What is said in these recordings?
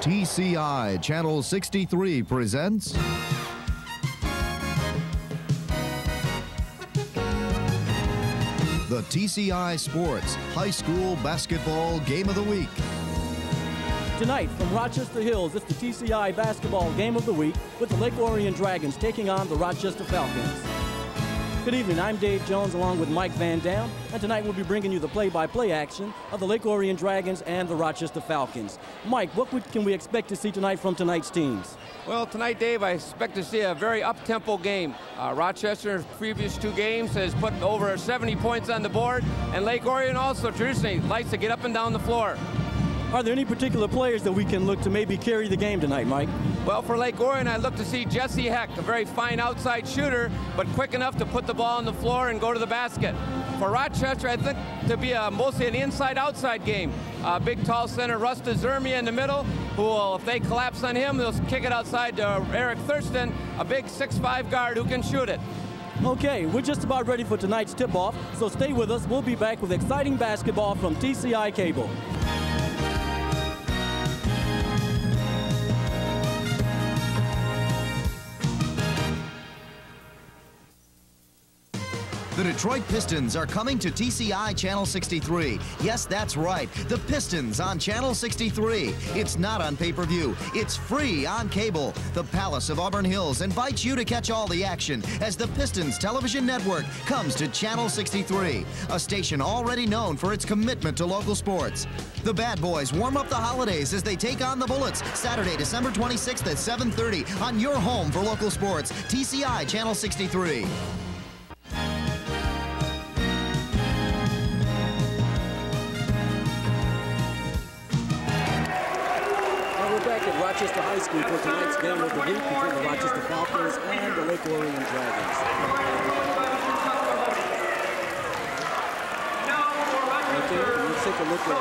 TCI Channel 63 presents the TCI Sports High School Basketball Game of the Week. Tonight from Rochester Hills, it's the TCI Basketball Game of the Week with the Lake Orion Dragons taking on the Rochester Falcons. Good evening, I'm Dave Jones along with Mike Van Dam, and tonight we'll be bringing you the play-by-play action of the Lake Orion Dragons and the Rochester Falcons. Mike, what can we expect to see tonight from tonight's teams? Well, tonight, Dave, I expect to see a very up-tempo game. Rochester, in previous two games, has put over 70 points on the board, and Lake Orion also traditionally likes to get up and down the floor. Are there any particular players that we can look to maybe carry the game tonight, Mike? Well, for Lake Orion, I'd look to see Jesse Heck, a very fine outside shooter, but quick enough to put the ball on the floor and go to the basket. For Rochester, I think to be mostly an inside-outside game. Big, tall center, Rusta Zermia in the middle, who will, if they collapse on him, they'll kick it outside to Eric Thurston, a big 6'5" guard who can shoot it. Okay, we're just about ready for tonight's tip-off, so stay with us. We'll be back with exciting basketball from TCI Cable. The Detroit Pistons are coming to TCI Channel 63. Yes, that's right, the Pistons on Channel 63. It's not on pay-per-view. It's free on cable. The Palace of Auburn Hills invites you to catch all the action as the Pistons television network comes to Channel 63, a station already known for its commitment to local sports. The Bad Boys warm up the holidays as they take on the Bullets Saturday, December 26th at 7:30 on your home for local sports, TCI Channel 63. Rochester High School for tonight's game of the week between the Rochester Falcons and the Lake Orion Dragons. Okay, let's take a look at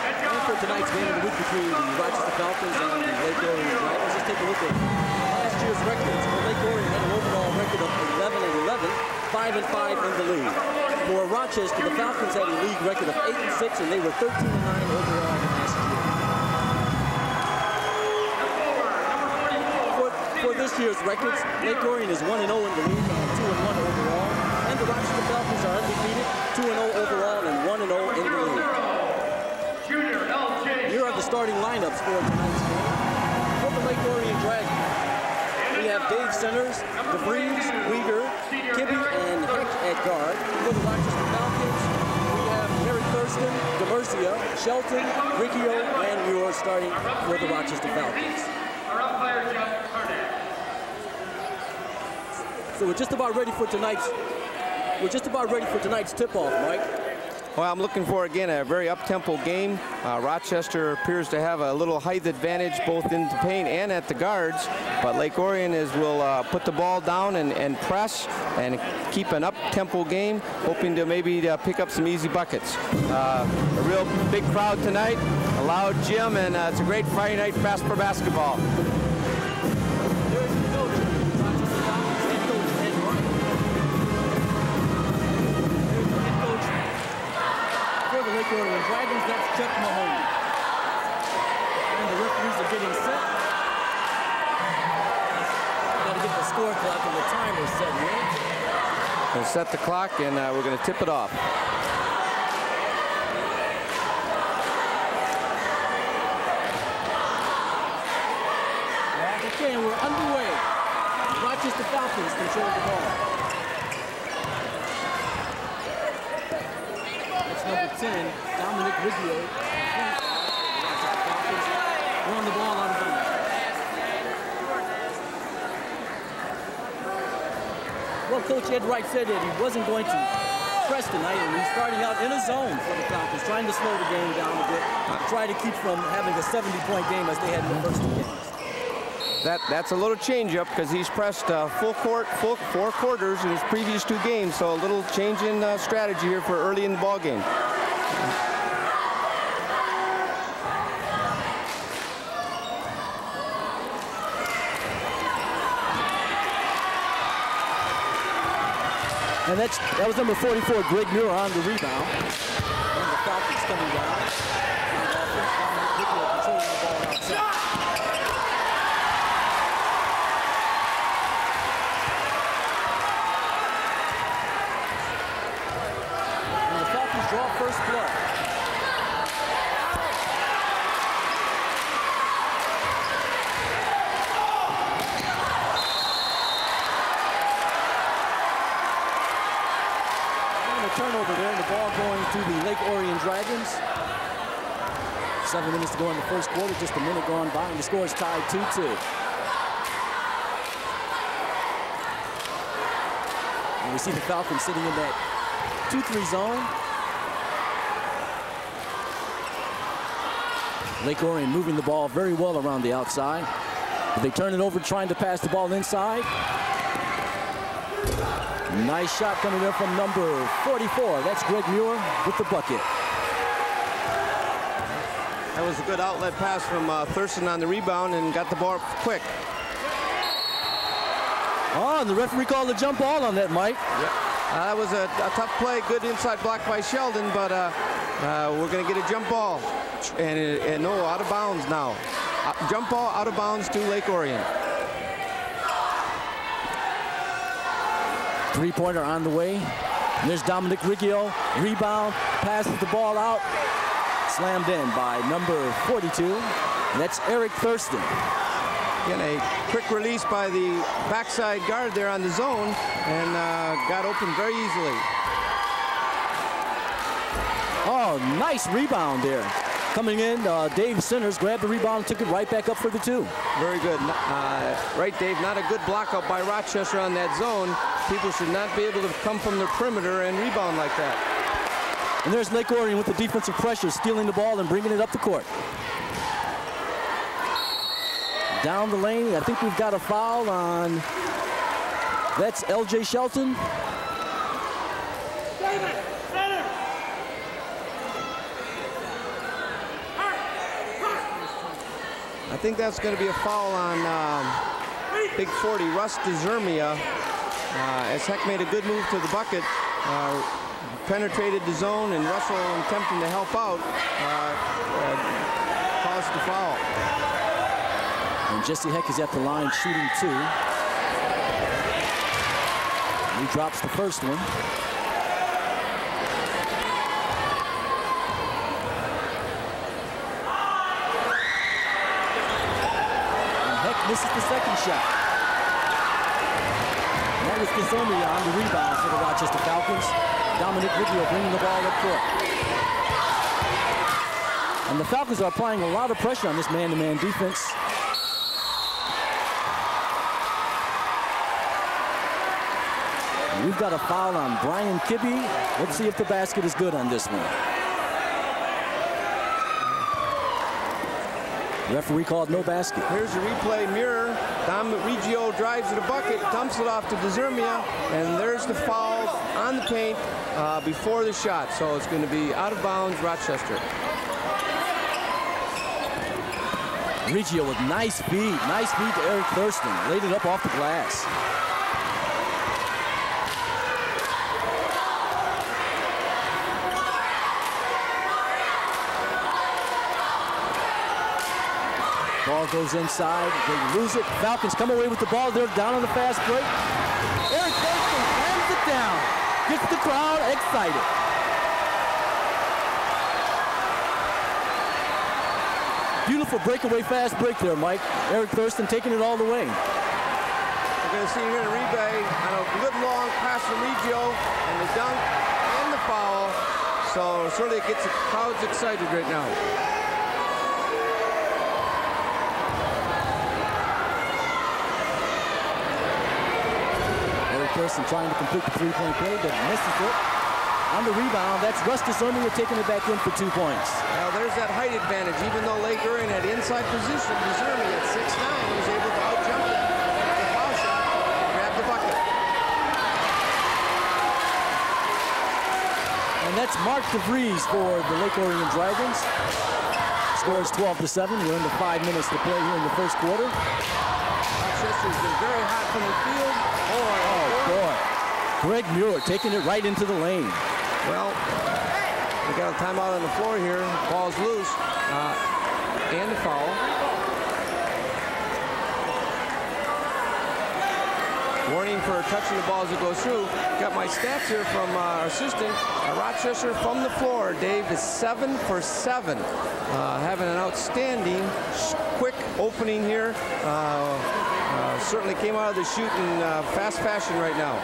and for tonight's game of the week between the Rochester Falcons and the Lake Orion Dragons. Let's take a look at last year's records. The Lake Orion had an overall record of 11-11, 5-5 in the league. For Rochester, the Falcons had a league record of 8-6, and they were 13-9 overall last year. For this year's records, Lake Orion is 1-0 in the league and 2-1 overall, and the Rochester Falcons are undefeated, 2-0 overall and 1-0 in the league. Here are the starting lineups for tonight's game. For the Lake Orion Dragons, we have Dave Centers, DeVries, Uyghur, Kibbe, and Heck at guard. For the Rochester Falcons, we have Eric Thurston, DeMurcia, Shelton, Riccio, and Muir starting for the Rochester Falcons. So we're just about ready for tonight's tip-off, Mike. Well, I'm looking for, again, a very up-tempo game. Rochester appears to have a little height advantage both in the paint and at the guards, but Lake Orion will put the ball down and press and keep an up-tempo game, hoping to maybe pick up some easy buckets. A real big crowd tonight, a loud gym, and it's a great Friday night fast for basketball. Lake Orion Dragons, that's Chuck Mahoney. And the referees are getting set. Got to get the score clock and the timer set here. We'll set the clock, and we're going to tip it off. Okay, and we're underway. The Rochester Falcons control the ball. Number 10, Dominic Riccio. Run the ball out of bounds. Well, Coach Ed Wright said that he wasn't going to press tonight, and he's starting out in a zone for the Falcons, trying to slow the game down a bit, try to keep from having a 70-point game as they had in the first two games. That's a little change-up because he's pressed full court, four quarters in his previous two games, so a little change in strategy here for early in the ball game. And that was number 44, Greg Muir, on the rebound. And the Falcons coming down. Controlling the ball outside. And the Falcons draw first blood. Turnover there, and the ball going to the Lake Orion Dragons. 7 minutes to go in the first quarter, just a minute gone by, and the score is tied 2-2. And we see the Falcons sitting in that 2-3 zone. Lake Orion moving the ball very well around the outside. But they turn it over, trying to pass the ball inside. Nice shot coming in from number 44. That's Greg Muir with the bucket. That was a good outlet pass from Thurston on the rebound and got the ball up quick. Oh, and the referee called a jump ball on that, Mike. Yep. That was a tough play. Good inside block by Sheldon, but we're going to get a jump ball. And no, out of bounds now. Jump ball out of bounds to Lake Orion. Three-pointer on the way. And there's Dominic Riggio. Rebound, passes the ball out. Slammed in by number 42. And that's Eric Thurston. Again, a quick release by the backside guard there on the zone, and got open very easily. Oh, nice rebound there. Coming in, Dave Sinners grabbed the rebound and took it right back up for the 2. Very good. Right, Dave, not a good block up by Rochester on that zone. People should not be able to come from the perimeter and rebound like that. And there's Lake Orion with the defensive pressure, stealing the ball and bringing it up the court. Down the lane, I think we've got a foul on, that's L.J. Shelton. I think that's going to be a foul on Big 40, Russ DeZermia. As Heck made a good move to the bucket, penetrated the zone, and Russell, attempting to help out, caused the foul. And Jesse Heck is at the line shooting 2. He drops the first one. And Heck misses the second shot. And that was Kazomia on the rebound for the Rochester Falcons. Dominic Riggio bringing the ball up court. And the Falcons are applying a lot of pressure on this man-to-man defense. We've got a foul on Brian Kibbe. Let's see if the basket is good on this one. Referee called no basket. Here's the replay mirror. Dominic Riggio drives to the bucket, dumps it off to DeZermia, and there's the foul on the paint before the shot. So it's going to be out of bounds, Rochester. Riggio with nice feed to Eric Thurston. Laid it up off the glass. Ball goes inside, they lose it. Falcons come away with the ball. They're down on the fast break. Eric Thurston slams it down. Gets the crowd excited. Beautiful breakaway fast break there, Mike. Eric Thurston taking it all the way. We're going to see here in the replay on a good long pass from Riggio, and the dunk and the foul. So certainly it gets the crowds excited right now. Thurston trying to complete the three-point play, but misses it. On the rebound, that's Russ DeZermia taking it back in for 2 points. Now there's that height advantage. Even though Lake Orion had inside position, DeZermia at 6'9" was able to out-jump them with the foul shot and grab the bucket. And that's Mark DeVries for the Lake Orion Dragons. Score is 12-7. We're into 5 minutes to play here in the first quarter. Rochester's been very hot from the field. Oh, boy. Greg Muir taking it right into the lane. Well, We got a timeout on the floor here. Ball's loose. And a foul. Warning for touching the ball as it goes through. Got my stats here from our assistant. Rochester from the floor. Dave is 7 for 7. Having an outstanding, quick opening here. Certainly came out of the chute in fast fashion right now.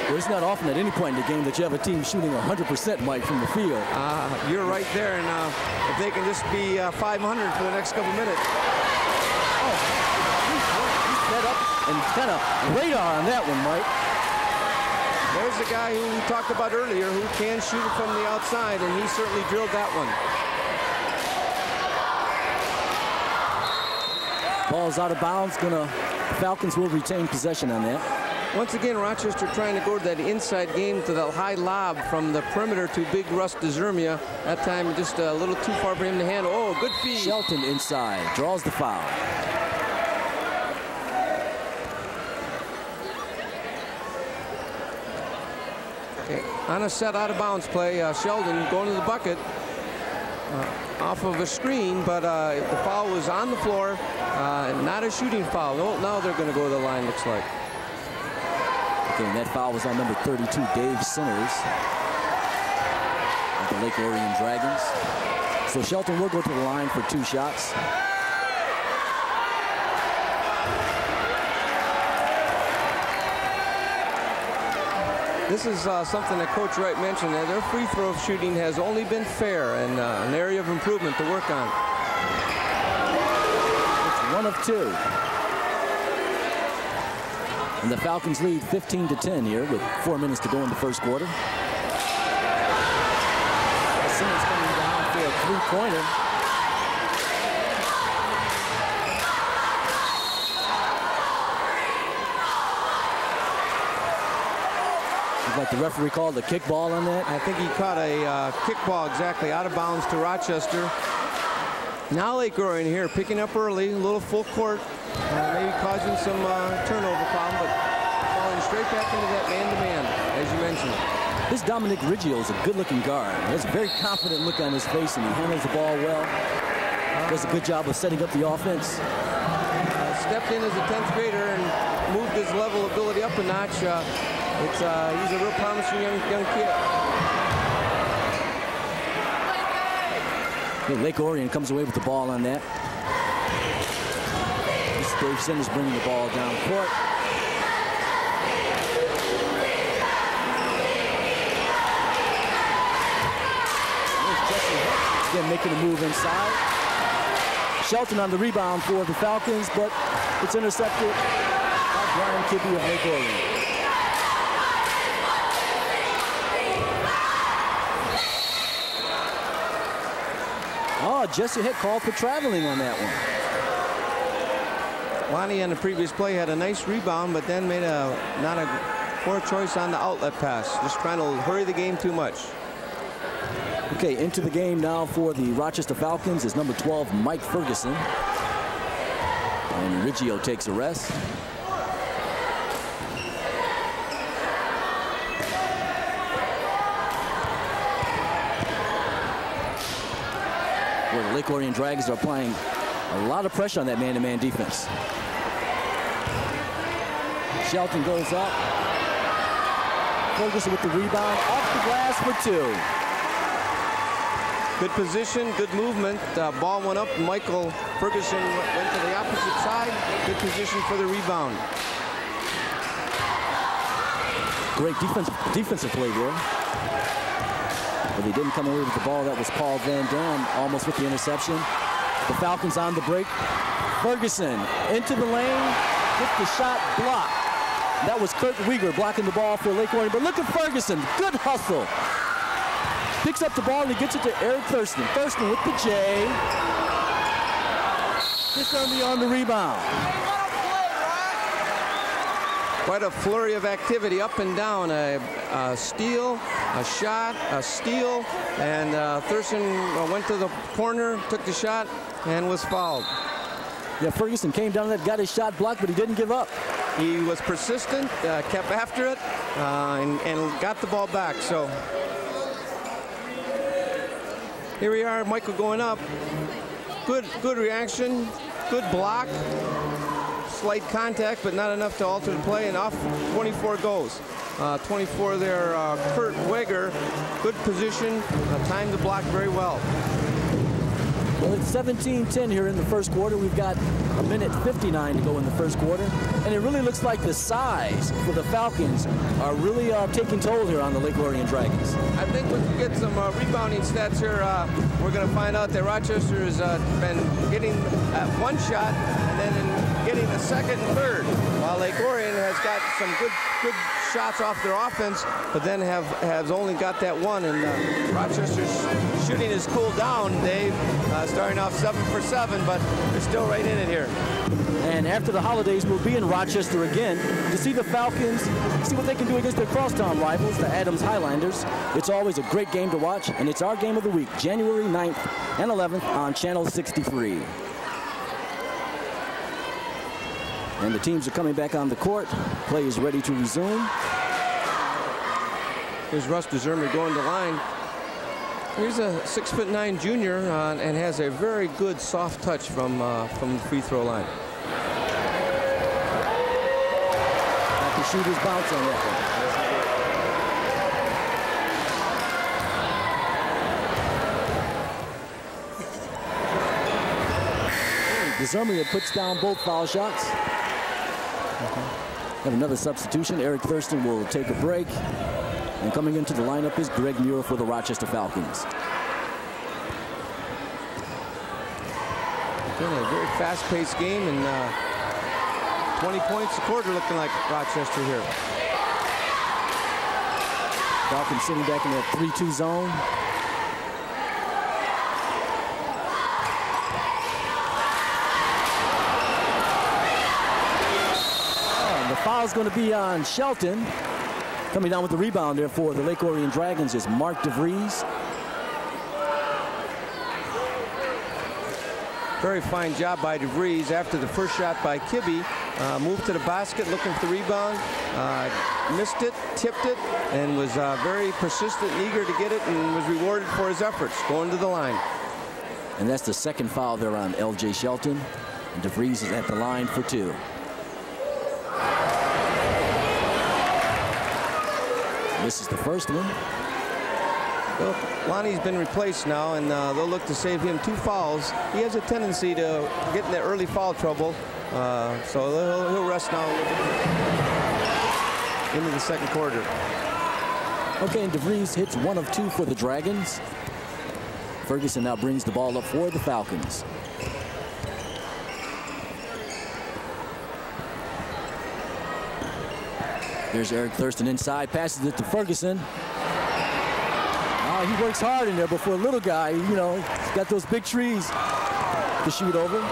Well, it's not often at any point in the game that you have a team shooting 100%, Mike, from the field. You're right there, and if they can just be 500 for the next couple minutes. Oh, he's set up and kind of radar on that one, Mike. There's a guy who we talked about earlier who can shoot it from the outside, and he certainly drilled that one. Ball's out of bounds. Falcons will retain possession on that. Once again, Rochester trying to go to that inside game to the high lob from the perimeter to Big Russ DeZermia. That time just a little too far for him to handle. Oh, good feed. Shelton inside, draws the foul. Okay. On a set out of bounds play, Sheldon going to the bucket off of a screen, but the foul was on the floor, not a shooting foul. No, now they're going to go to the line, looks like. Okay, and that foul was on number 32, Dave Sinners, of the Lake Orion Dragons. So Shelton will go to the line for 2 shots. This is something that Coach Wright mentioned. Their free throw shooting has only been fair and an area of improvement to work on. It's 1 of 2. And the Falcons lead 15-10 here with 4 minutes to go in the first quarter. Simmons coming down for a 3-pointer. Like the referee called the kickball on that. I think he caught a kickball exactly out of bounds to Rochester. Now Lake Orion here picking up early, a little full court, maybe causing some turnover problem, but falling straight back into that man-to-man, as you mentioned. This Dominic Riggio is a good-looking guard. He has a very confident look on his face, and he handles the ball well. Does a good job of setting up the offense. Stepped in as a 10th grader and moved his level of ability up a notch. He's a real promising young kid. Lake Orion comes away with the ball on that. This is Dave Sinners bringing the ball down court. Again, making a move inside. Shelton on the rebound for the Falcons, but it's intercepted by Brian Kibbe of Lake Orion. Oh, Jesse Hitt called for traveling on that one. Lonnie on the previous play had a nice rebound, but then made not a poor choice on the outlet pass. Just trying to hurry the game too much. Okay, into the game now for the Rochester Falcons is number 12, Mike Ferguson. And Riggio takes a rest. Where the Lake Orion Dragons are applying a lot of pressure on that man-to-man defense. Shelton goes up. Ferguson with the rebound, off the glass for 2. Good position, good movement. Ball went up. Michael Ferguson went to the opposite side. Good position for the rebound. Great defensive play there. But he didn't come away with the ball. That was Paul Van Dam almost with the interception. The Falcons on the break. Ferguson into the lane with the shot blocked. That was Kurt Weger blocking the ball for Lake Orion. But look at Ferguson. Good hustle. Picks up the ball and he gets it to Eric Thurston. Thurston with the J. Just on the rebound. Quite a flurry of activity up and down. A steal, a shot, a steal, and Thurston went to the corner, took the shot, and was fouled. Yeah, Ferguson came down that, got his shot blocked, but he didn't give up. He was persistent, kept after it, and got the ball back. So Here we are, Michael going up. Good reaction, good block. Slight contact, but not enough to alter the play, and off 24 goes. 24 there, Kurt Weger, good position, timed the block very well. Well, it's 17-10 here in the first quarter. We've got a minute 59 to go in the first quarter, and it really looks like the size for the Falcons are really taking toll here on the Lake Orion Dragons. I think when we get some rebounding stats here, we're going to find out that Rochester has been getting one shot and then getting the second and third, while Lake Orion has got some good shots off their offense, but then has only got that one. And Rochester's shooting has cooled down, Dave, starting off 7 for 7, but they're still right in it here. And after the holidays, we'll be in Rochester again to see the Falcons, see what they can do against their crosstown rivals, the Adams Highlanders. It's always a great game to watch, and it's our game of the week, January 9th and 11th on Channel 63. And the teams are coming back on the court. Play is ready to resume. Here's Russ DeZermi going to line. Here's a 6'9" junior and has a very good soft touch from the free throw line. Got the shooter's bounce on that one. DeZermi puts down both foul shots. Have another substitution. Eric Thurston will take a break. And coming into the lineup is Greg Muir for the Rochester Falcons. Again, a very fast-paced game, and 20 points a quarter looking like Rochester here. Falcons sitting back in that 3-2 zone. Foul's going to be on Shelton. Coming down with the rebound there for the Lake Orion Dragons is Mark DeVries. Very fine job by DeVries after the first shot by Kibbe. Moved to the basket looking for the rebound. Missed it, tipped it, and was very persistent and eager to get it, and was rewarded for his efforts going to the line. And that's the second foul there on L.J. Shelton. And DeVries is at the line for 2. This is the first one. Well, Lonnie's been replaced now, and they'll look to save him 2 fouls. He has a tendency to get in that early foul trouble, so he'll rest now into the second quarter. Okay, and DeVries hits 1 of 2 for the Dragons. Ferguson now brings the ball up for the Falcons. There's Eric Thurston inside, passes it to Ferguson. Oh, he works hard in there, but for a little guy, you know, he's got those big trees to shoot over.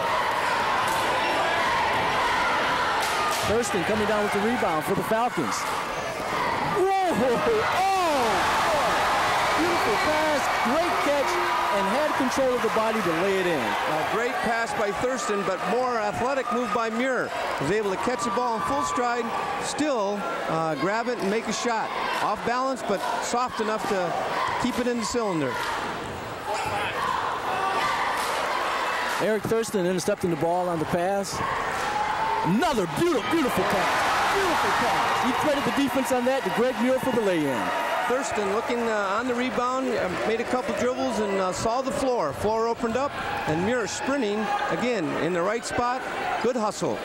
Thurston coming down with the rebound for the Falcons. Whoa! Oh! Beautiful pass, great catch, and had control of the body to lay it in. A great pass by Thurston, but more athletic move by Muir. Was able to catch the ball in full stride, still grab it and make a shot. Off balance, but soft enough to keep it in the cylinder. Eric Thurston intercepting the ball on the pass. Another beautiful pass. Beautiful pass. He threaded the defense on that to Greg Muir for the lay-in. Thurston looking on the rebound, made a couple dribbles and saw the floor. Floor opened up, and Muir sprinting again in the right spot. Good hustle.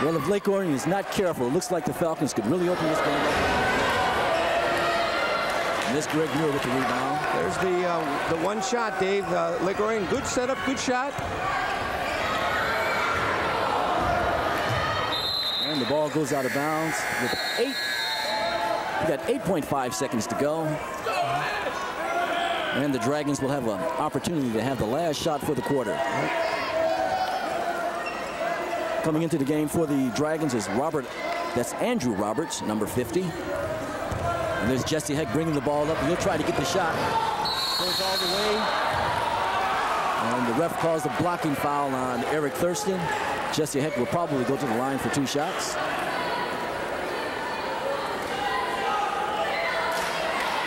Well, if Lake Orion is not careful, it looks like the Falcons could really open this game up. And this Greg Muir with the rebound. There's the one shot, Dave. Lake Orion, good setup, good shot. And the ball goes out of bounds with 8. We got 8.5 seconds to go. And the Dragons will have an opportunity to have the last shot for the quarter. Coming into the game for the Dragons is that's Andrew Roberts, number 50. And there's Jesse Heck bringing the ball up, and he'll try to get the shot. Goes all the way. And the ref calls a blocking foul on Eric Thurston. Jesse Heck will probably go to the line for 2 shots.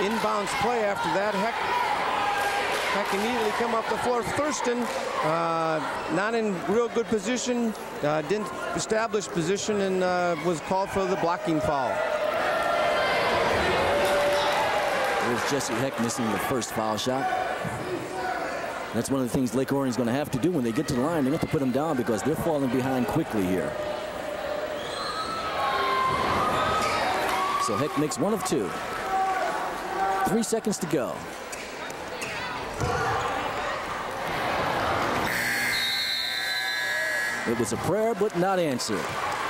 inbounds play after that. Heck immediately come up the floor. Thurston, not in real good position, didn't establish position, and was called for the blocking foul. There's Jesse Heck missing the first foul shot. That's one of the things Lake Orion's going to have to do when they get to the line. They have to put them down because they're falling behind quickly here. So Heck makes one of two. 3 seconds to go. It was a prayer, but not answered.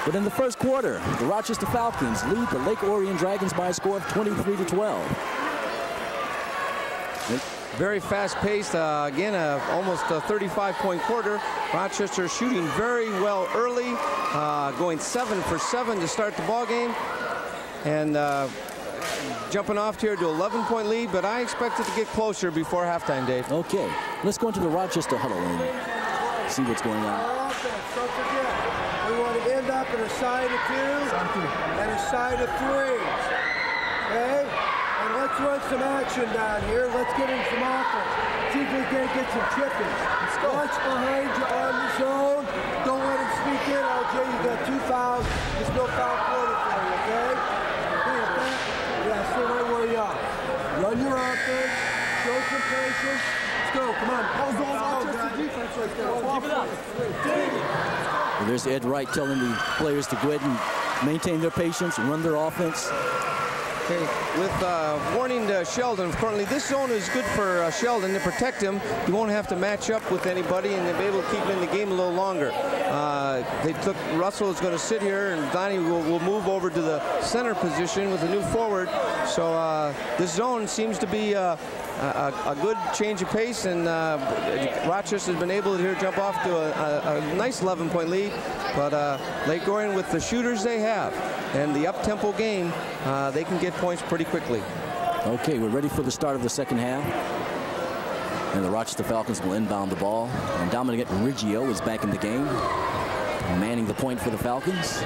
But in the first quarter, the Rochester Falcons lead the Lake Orion Dragons by a score of 23-12. Very fast-paced. Again, almost a 35-point quarter. Rochester shooting very well early, going 7 for 7 to start the ball game, and jumping off here to 11-point lead. But I expect it to get closer before halftime, Dave. Okay, let's go into the Rochester huddle and see what's going on. Don't forget, we want to end up in a side of 2 and a side of 3. Okay? And let's run some action down here. Let's get in some offense. See if we can't get some chippings. Watch behind you on the zone. Don't let him sneak in, LJ. You got 2 fouls. There's no foul quarter for you, okay? Yeah, stay right where you are. Run your offense. Show some patience. Let's go. Come on. How's all Rochester defense right there? Keep it up. Well, there's Ed Wright telling the players to go ahead and maintain their patience, run their offense. Okay, with warning to Sheldon, currently this zone is good for Sheldon to protect him. He won't have to match up with anybody, and they'll be able to keep him in the game a little longer. Russell is going to sit here, and Donnie will move over to the center position with a new forward. So this zone seems to be a good change of pace, and Rochester has been able to here jump off to a nice 11-point lead. But Lake Orion, with the shooters they have and the up-tempo game, they can get points pretty quickly. Okay, we're ready for the start of the second half. And the Rochester Falcons will inbound the ball. And Dominic Riggio is back in the game, manning the point for the Falcons.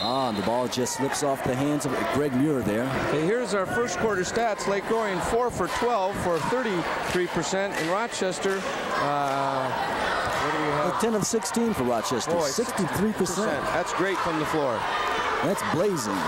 And the ball just slips off the hands of Greg Muir there. Okay, here's our first quarter stats. Lake Orion 4 for 12 for 33%. In Rochester, what do we have? 10 of 16 for Rochester, 63%. That's great from the floor. That's blazing.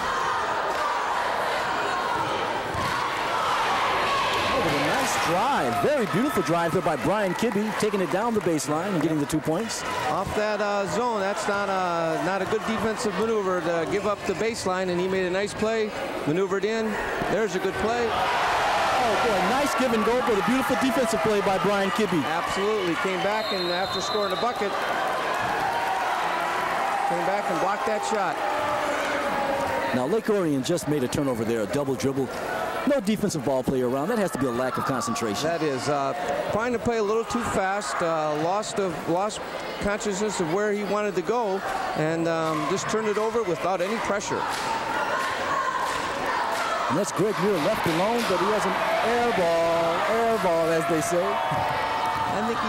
Drive, very beautiful drive there by Brian Kibbe, taking it down the baseline and getting the 2 points. Off that zone, that's not a good defensive maneuver to give up the baseline, and he made a nice play, maneuvered in. There's a good play. Oh boy, nice give and go, but a beautiful defensive play by Brian Kibbe. Absolutely, came back, and after scoring a bucket, came back and blocked that shot. Now Lake Orion just made a turnover there, a double dribble. No defensive ball player around. That has to be a lack of concentration. That is trying to play a little too fast, lost consciousness of where he wanted to go, and just turned it over without any pressure. And that's Greg Muir left alone, but he has an air ball, as they say. I think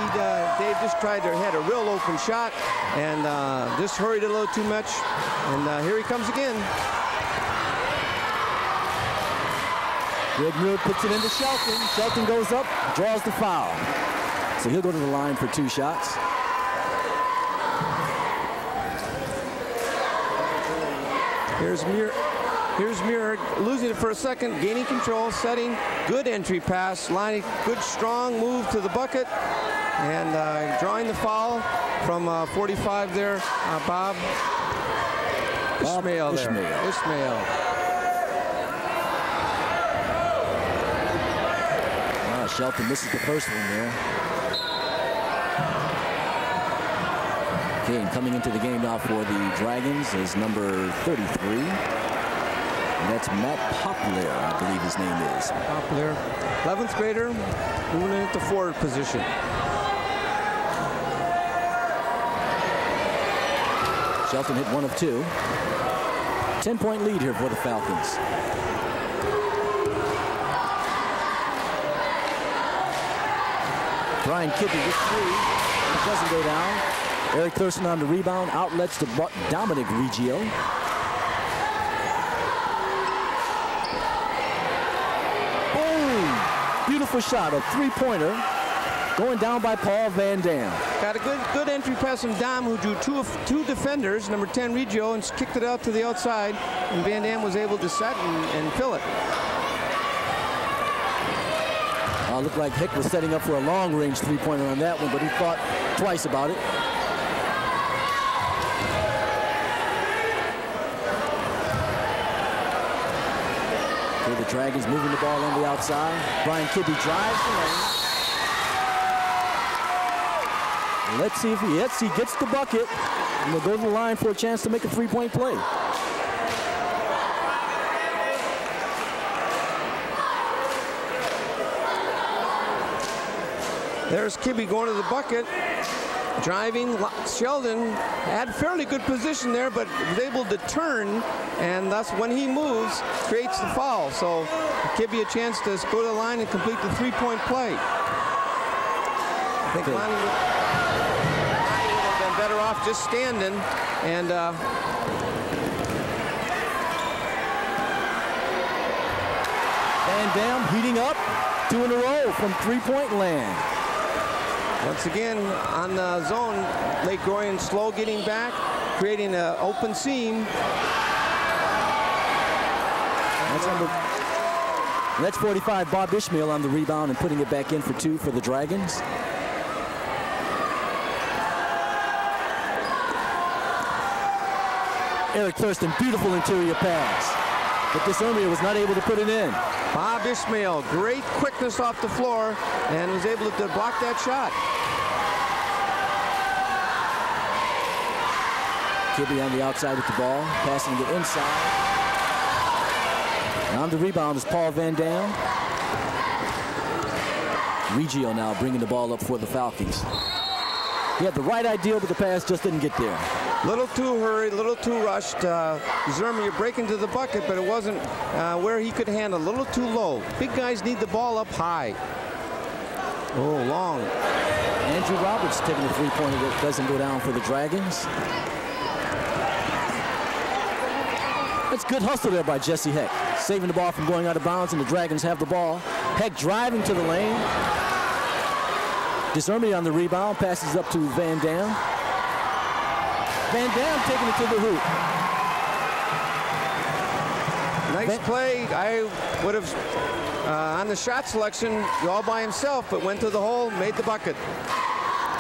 Dave just had a real open shot, and just hurried a little too much, and here he comes again. Greg Muir puts it into Shelton. Shelton goes up, draws the foul. So he'll go to the line for 2 shots. Here's Muir losing it for a second, gaining control, setting, good entry pass, lining, good strong move to the bucket, and drawing the foul from 45 there, Bob Ishmael. Ishmael. Shelton misses the first one there. Okay, and coming into the game now for the Dragons is number 33. And that's Matt Poplar, I believe his name is. Poplar, 11th grader, moving into forward position. Shelton hit 1 of 2. 10-point lead here for the Falcons. Brian Kibbe with 3. It doesn't go down. Eric Thurston on the rebound. Outlets to Dominic Riggio. beautiful shot, a three-pointer, going down by Paul Van Dam. Got a good entry pass from Dom, who drew two defenders, number 10 Reggio, and kicked it out to the outside, and Van Dam was able to set and fill it. Looked like Hick was setting up for a long-range three-pointer on that one, but he thought twice about it. Okay, the Dragons moving the ball on the outside. Brian Kibbe drives the lane. Let's see if he gets the bucket, and we'll go to the line for a chance to make a three-point play. There's Kibbe going to the bucket, driving. Sheldon had fairly good position there, but was able to turn, and thus when he moves, creates the foul. So Kibbe a chance to go to the line and complete the three-point play. I think Lonnie would have been better off just standing, and Van Dam heating up, 2 in a row from three-point land. Once again, on the zone, Lake Orion slow getting back, creating an open seam. That's 45, Bob Ishmael on the rebound and putting it back in for 2 for the Dragons. Eric Thurston, beautiful interior pass, but Disormia was not able to put it in. Bob Ishmael, great quickness off the floor, and was able to block that shot. Kibbe on the outside with the ball, passing it inside. And on the rebound is Paul Van Dam. Reggio now bringing the ball up for the Falcons. He had the right idea, but the pass just didn't get there. Little too hurried, little too rushed. Zermier breaking to the bucket, but it wasn't where he could handle. A little too low. Big guys need the ball up high. Oh, long. Andrew Roberts taking a three-pointer that doesn't go down for the Dragons. That's good hustle there by Jesse Heck. Saving the ball from going out of bounds, and the Dragons have the ball. Heck driving to the lane. Disormia on the rebound, passes up to Van Dam. Van Dam taking it to the hoop. Nice play. I would have, on the shot selection, all by himself, but went to the hole, made the bucket.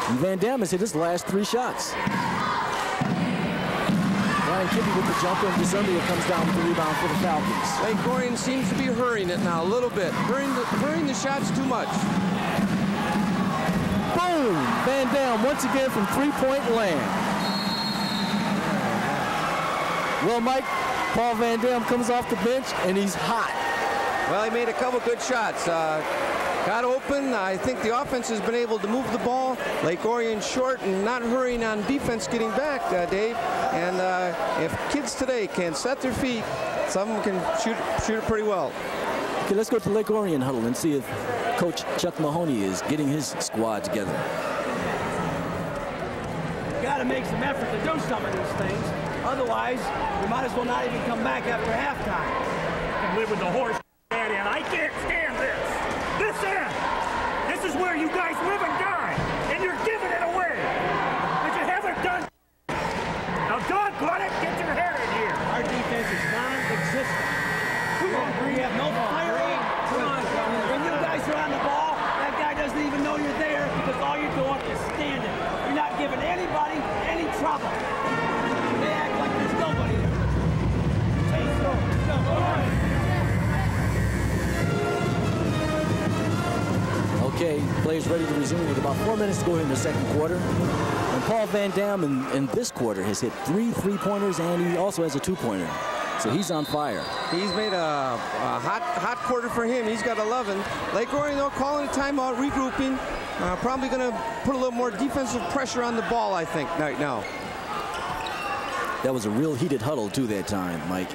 And Van Dam has hit his last 3 shots. Brian Kibbe with the jumper, and Disormia comes down with the rebound for the Falcons. Lake Orion seems to be hurrying it now a little bit, hurrying the shots too much. Boom! Van Dam once again from three-point land. Well, Mike, Paul Van Dam comes off the bench, and he's hot. Well, he made a couple good shots. Got open. I think the offense has been able to move the ball. Lake Orion short and not hurrying on defense getting back, Dave. And if kids today can set their feet, some of them can shoot it pretty well. Okay, let's go to Lake Orion huddle and see if Coach Chuck Mahoney is getting his squad together. Got to make some effort to do some of these things. Otherwise, we might as well not even come back after halftime. I can live with the horse and I can't stand this. This is where you guys live and die, and you're giving it away. But you haven't done. Now, doggone it, get your head in here. Our defense is non-existent. We have no fire. When you guys are on the ball, that guy doesn't even know you're there because all you're doing is standing. You're not giving anybody any trouble. They act like there's nobody there. Okay, players ready to resume with about 4 minutes to go in the second quarter. And Paul Van Dam in this quarter has hit 3 three-pointers, and he also has a 2-pointer. So he's on fire. He's made a hot quarter for him. He's got 11. Lake Orion, though, calling a timeout, regrouping. Probably going to put a little more defensive pressure on the ball, I think, right now. That was a real heated huddle, too, that time, Mike.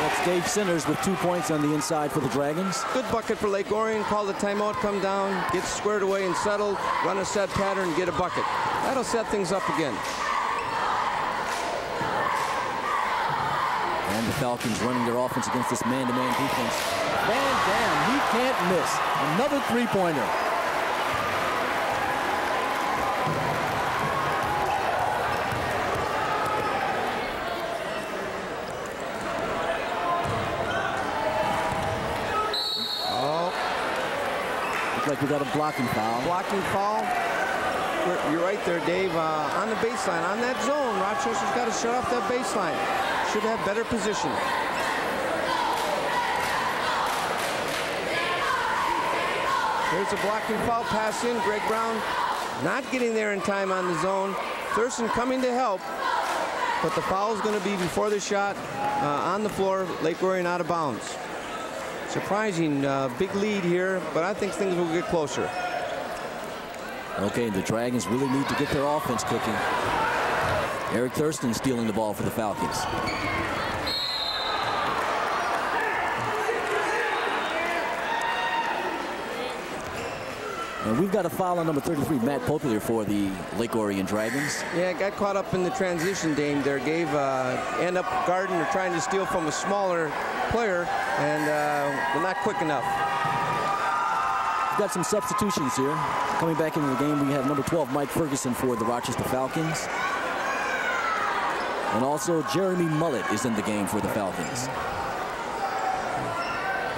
That's Dave Sinners with 2 points on the inside for the Dragons. Good bucket for Lake Orion. Call the timeout, come down, get squared away and settled, run a set pattern, get a bucket. That'll set things up again. And the Falcons running their offense against this man-to-man defense. Van Dam, he can't miss. Another three-pointer. Like we got a blocking foul. Blocking foul. You're right there, Dave. On the baseline, on that zone, Rochester's got to shut off that baseline. Should have better position. There's a blocking foul pass in. Greg Brown not getting there in time on the zone. Thurston coming to help, but the foul is going to be before the shot on the floor. Lake Orion out of bounds. Surprising big lead here, but I think things will get closer. Okay, the Dragons really need to get their offense cooking. Eric Thurston stealing the ball for the Falcons. And we've got a foul on number 33, Matt Poplier, for the Lake Orion Dragons. Yeah, got caught up in the transition, Dame. There gave end up guarding or trying to steal from a smaller player, and we're not quick enough. We've got some substitutions here. Coming back into the game, we have number 12, Mike Ferguson, for the Rochester Falcons. And also Jeremy Mullet is in the game for the Falcons.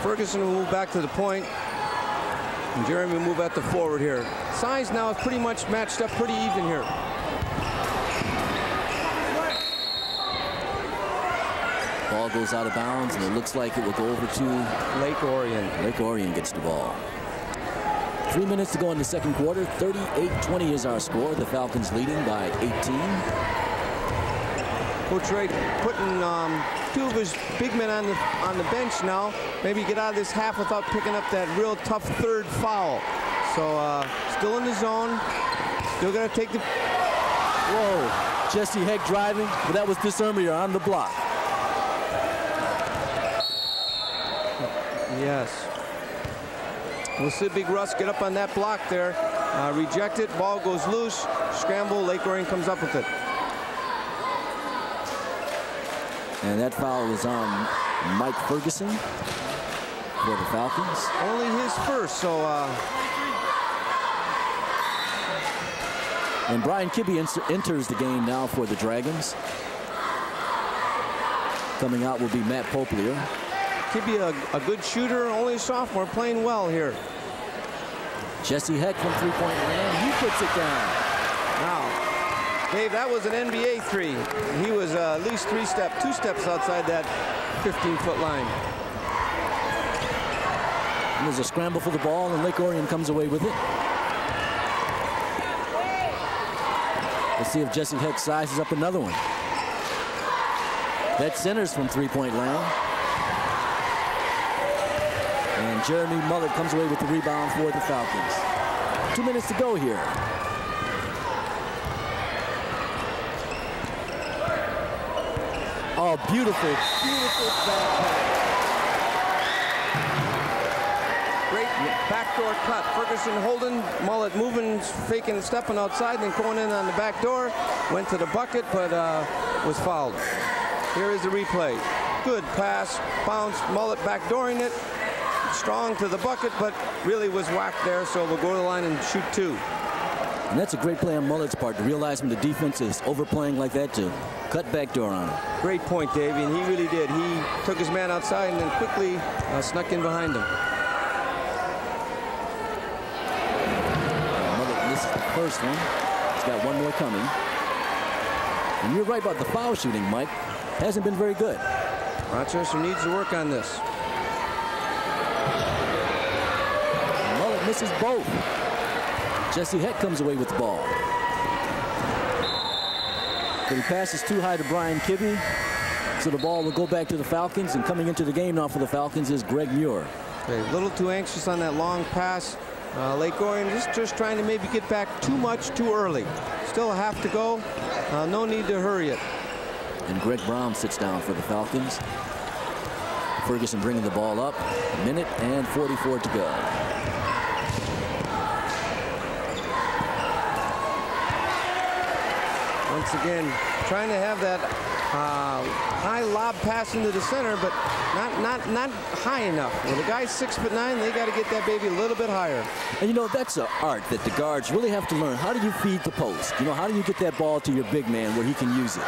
Ferguson will move back to the point, and Jeremy will move at the forward here. Size now is pretty much matched up pretty even here. Ball goes out of bounds, and it looks like it will go over to Lake Orion. Lake Orion gets the ball. 3 minutes to go in the second quarter. 38-20 is our score. The Falcons leading by 18. Coach Wright putting two of his big men on the bench now. Maybe get out of this half without picking up that real tough third foul. So still in the zone. Still got to take the... Whoa. Jesse Heck driving, but that was Discermier on the block. Yes. We'll see Big Russ get up on that block there. Reject it. Ball goes loose. Scramble. Lake Orion comes up with it. And that foul was on Mike Ferguson for the Falcons. Only his first, so... And Brian Kibbe enters the game now for the Dragons. Coming out will be Matt Poplier. Kibbe a good shooter, only a sophomore, playing well here. Jesse Heck from three-point land. He puts it down. Now, Dave, that was an NBA three. He was at least two steps outside that 15-foot line. And there's a scramble for the ball, and Lake Orion comes away with it. Let's see if Jesse Heck sizes up another one. That centers from three-point land. And Jeremy Mullet comes away with the rebound for the Falcons. 2 minutes to go here. Oh, beautiful, beautiful back. Great backdoor cut. Ferguson holding, Mullet moving, faking, stepping outside, then going in on the back door. Went to the bucket, but was fouled. Here is the replay. Good pass, bounce, Mullet backdooring it. Strong to the bucket, but really was whacked there, so we'll go to the line and shoot two. And that's a great play on Mullet's part to realize when the defense is overplaying like that to cut backdoor on him. Great point, Davey, and he really did. He took his man outside and then quickly snuck in behind him. Mullet misses the first one. He's got one more coming. And you're right about the foul shooting, Mike. Hasn't been very good. Rochester needs to work on this. Mullet misses both. Jesse Heck comes away with the ball. But he passes too high to Brian Kibbe. So the ball will go back to the Falcons. And coming into the game now for the Falcons is Greg Muir. Okay, a little too anxious on that long pass. Lake Orion just trying to maybe get back too much too early. Still a half to go. No need to hurry it. And Greg Brown sits down for the Falcons. Ferguson bringing the ball up. 1:44 to go. Once again, trying to have that high lob pass into the center, but not high enough. When the guy's 6'9", they got to get that baby a little bit higher. And you know, that's an art that the guards really have to learn. How do you feed the post? You know, how do you get that ball to your big man where he can use it?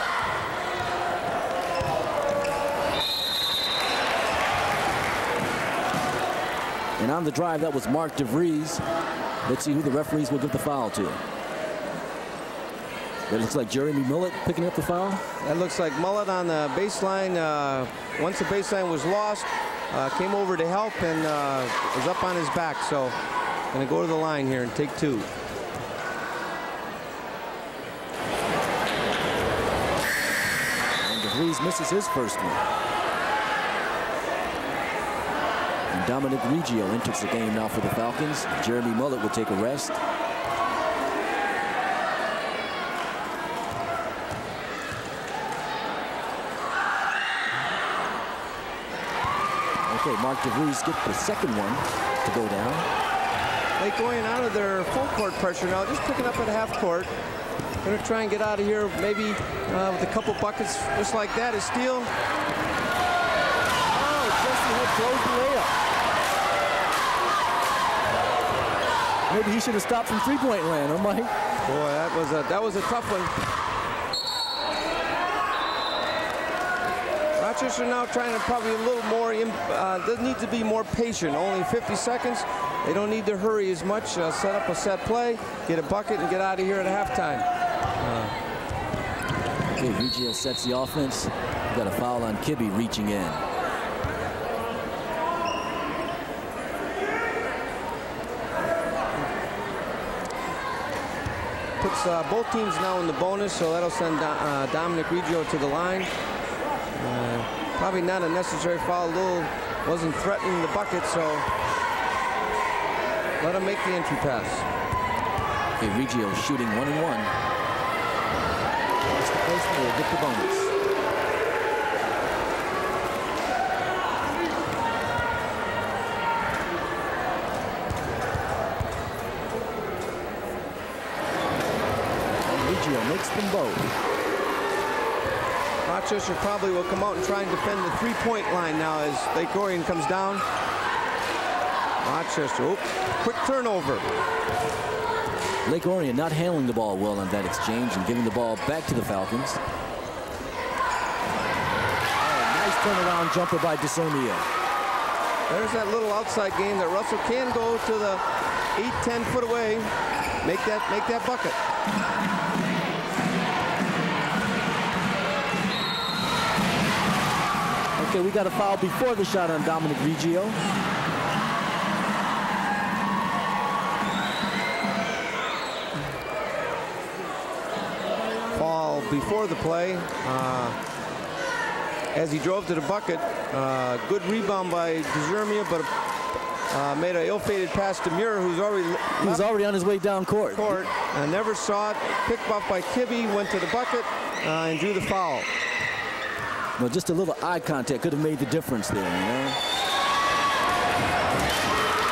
And on the drive, that was Mark DeVries. Let's see who the referees will give the foul to. That looks like Jeremy Millett picking up the foul. That looks like Millett on the baseline. Once the baseline was lost, came over to help and was up on his back. So going to go to the line here and take 2. And DeVries misses his first one. And Dominic Reggio enters the game now for the Falcons. Jeremy Millett will take a rest. Okay, Mark DeVries get the second one to go down. They going out of their full court pressure now, just picking up at half court. Going to try and get out of here, maybe with a couple buckets just like that. A steal. Oh, Jesse had closed the layup. Maybe he should have stopped from three-point land, huh, Mike? Boy, that was a tough one. Rochester now trying to probably a little more, does need to be more patient. Only 50 seconds. They don't need to hurry as much. Set up a set play, get a bucket, and get out of here at halftime. Okay, Reggio sets the offense. We've got a foul on Kibbe reaching in. Puts both teams now in the bonus, so that'll send Dominic Reggio to the line. Probably not a necessary foul. Little wasn't threatening the bucket, so let him make the entry pass. Okay, Reggio shooting 1 and 1. That's the first one. Will get the bonus. And Reggio makes them both. Rochester probably will come out and try and defend the three-point line now as Lake Orion comes down. Rochester, quick turnover. Lake Orion not handling the ball well on that exchange and giving the ball back to the Falcons. Oh, nice turnaround jumper by DeSomia. There's that little outside game that Russell can go to the 8-10 foot away, make that bucket. Okay, we got a foul before the shot on Dominic Reggio. Foul before the play. As he drove to the bucket, good rebound by DeSomia, but made an ill-fated pass to Muir, who's already on his way down court. Never saw it. Picked off by Kibbe, went to the bucket, and drew the foul. Well, just a little eye contact could have made the difference there, you know.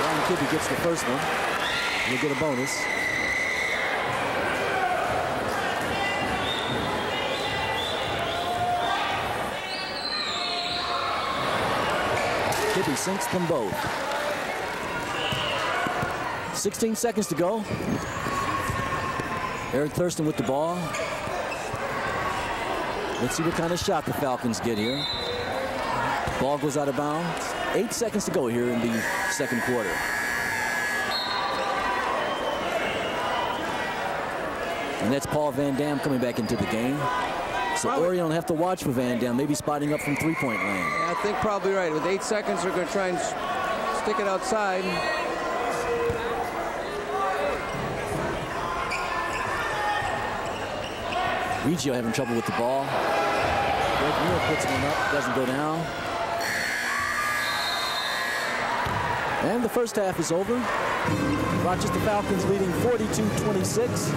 Ryan Kibbe gets the first one. He'll get a bonus. Kibbe sinks them both. 16 seconds to go. Eric Thurston with the ball. Let's see what kind of shot the Falcons get here. Ball goes out of bounds. 8 seconds to go here in the second quarter. And that's Paul Van Dam coming back into the game. So Orion will have to watch for Van Dam, maybe spotting up from three-point land. Yeah, I think probably right. With 8 seconds, they're going to try and stick it outside. Reggio having trouble with the ball. Red Muir puts one up, doesn't go down. And the first half is over. Rochester Falcons leading 42-26.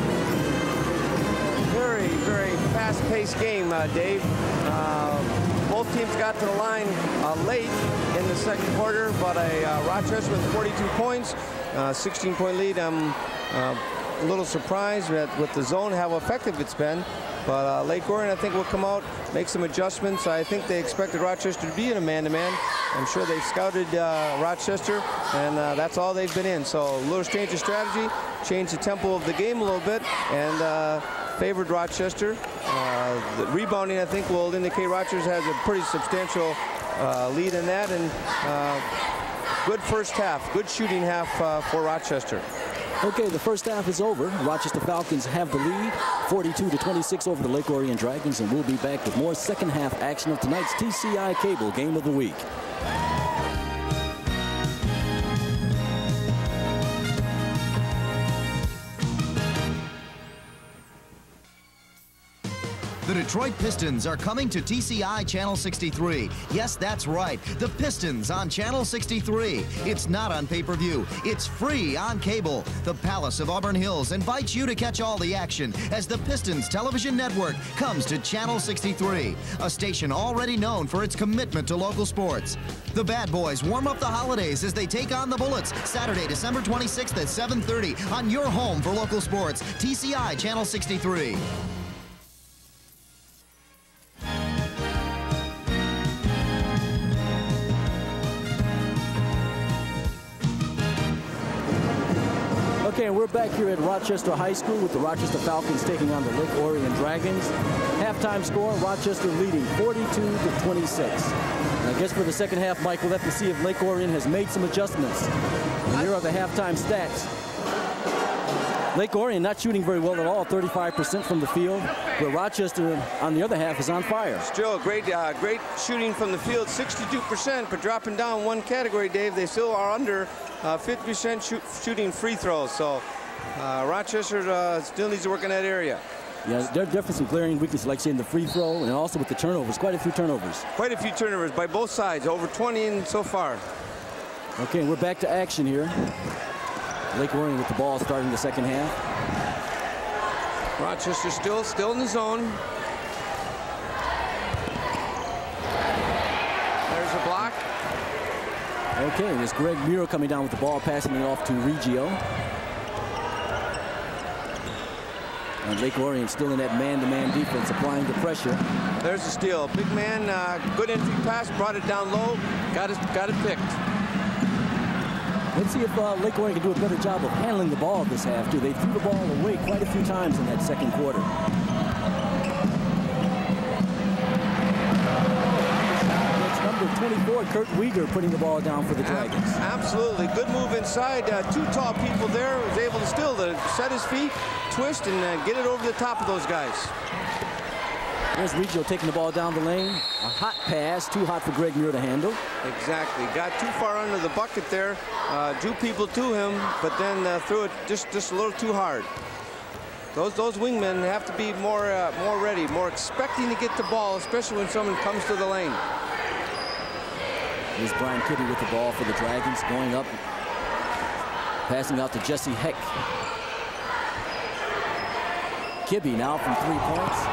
Very, very fast-paced game, Dave. Both teams got to the line late in the second quarter, but Rochester with 42 points, 16-point lead. a little surprised with the zone, how effective it's been. But Lake Orion, I think, will come out, make some adjustments. I think they expected Rochester to be in a man-to-man. I'm sure they scouted Rochester, and that's all they've been in. So a little change of strategy, change the tempo of the game a little bit, and favored Rochester. The rebounding, I think, will indicate Rochester has a pretty substantial lead in that, and good first half, good shooting half for Rochester. Okay, the first half is over. Rochester Falcons have the lead, 42-26 over the Lake Orion Dragons, and we'll be back with more second half action of tonight's TCI Cable Game of the Week. The Detroit Pistons are coming to TCI Channel 63. Yes, that's right. The Pistons on Channel 63. It's not on pay-per-view. It's free on cable. The Palace of Auburn Hills invites you to catch all the action as the Pistons television network comes to Channel 63, a station already known for its commitment to local sports. The Bad Boys warm up the holidays as they take on the Bullets Saturday, December 26th at 7:30 on your home for local sports, TCI Channel 63. Okay, and we're back here at Rochester High School with the Rochester Falcons taking on the Lake Orion Dragons. Halftime score, Rochester leading 42-26. And I guess for the second half, Mike, we'll have to see if Lake Orion has made some adjustments. And here are the halftime stats. Lake Orion not shooting very well at all, 35% from the field, where Rochester, on the other half, is on fire. Still great shooting from the field, 62%, but dropping down one category, Dave, they still are under 50% shooting free throws. So Rochester still needs to work in that area. Yeah, there are definitely some glaring weaknesses, like saying the free throw, and also with the turnovers, quite a few turnovers. Quite a few turnovers by both sides, over 20 in so far. Okay, we're back to action here. Lake Orion with the ball starting the second half. Rochester still in the zone. There's a block. Okay, there's Greg Muro coming down with the ball, passing it off to Reggio. And Lake Orion still in that man-to-man defense, applying the pressure. There's a steal. Big man, good entry pass, brought it down low, got it picked. Let's see if Lake Orion can do a better job of handling the ball this half, too. They threw the ball away quite a few times in that second quarter. It's number 24, Kurt Weger, putting the ball down for the Dragons. Absolutely. Good move inside. Two tall people there. Was able to still set his feet, twist, and get it over the top of those guys. There's Reggio taking the ball down the lane. A hot pass, too hot for Greg Muir to handle. Exactly. Got too far under the bucket there. Drew people to him, but then threw it just a little too hard. Those wingmen have to be more ready, more expecting to get the ball, especially when someone comes to the lane. Here's Brian Kibbe with the ball for the Dragons, going up, passing out to Jesse Heck. Kibbe now from 3 points.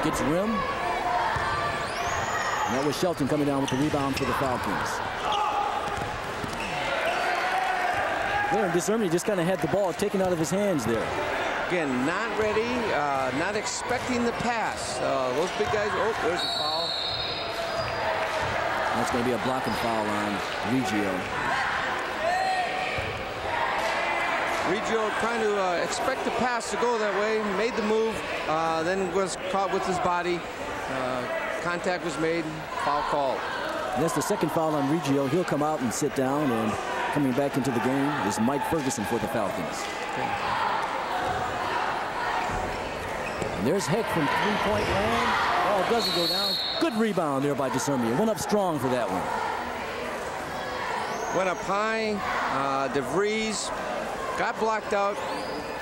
Gets rim. And that was Shelton coming down with the rebound for the Falcons. There, Disarmy just kind of had the ball taken out of his hands there. Again, not ready, not expecting the pass. Those big guys, oh, there's a foul. That's going to be a blocking foul on Reggio. Reggio trying to expect the pass to go that way, made the move, then was caught with his body. Contact was made, foul called. That's the second foul on Reggio. He'll come out and sit down, and coming back into the game is Mike Ferguson for the Falcons. Okay. And there's Heck from three-point land. Ball doesn't go down. Good rebound there by Disarmy. Went up strong for that one. Went up high. DeVries got blocked out.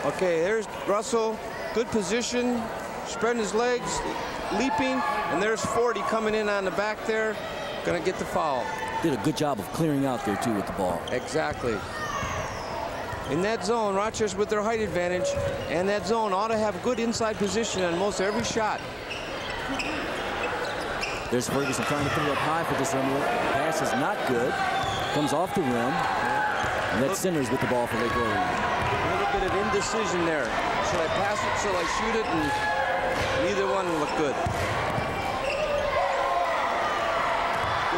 Okay, there's Russell. Good position. Spreading his legs, leaping. And there's 40 coming in on the back there. Gonna get the foul. Did a good job of clearing out there, too, with the ball. Exactly. In that zone, Rochester with their height advantage, and that zone ought to have good inside position on most every shot. There's Ferguson trying to put it up high for Disarmy. Pass is not good. Comes off the rim. And that's Sinners with the ball for Lake Orion. A little bit of indecision there. Should I pass it? Should I shoot it? And neither one looked good.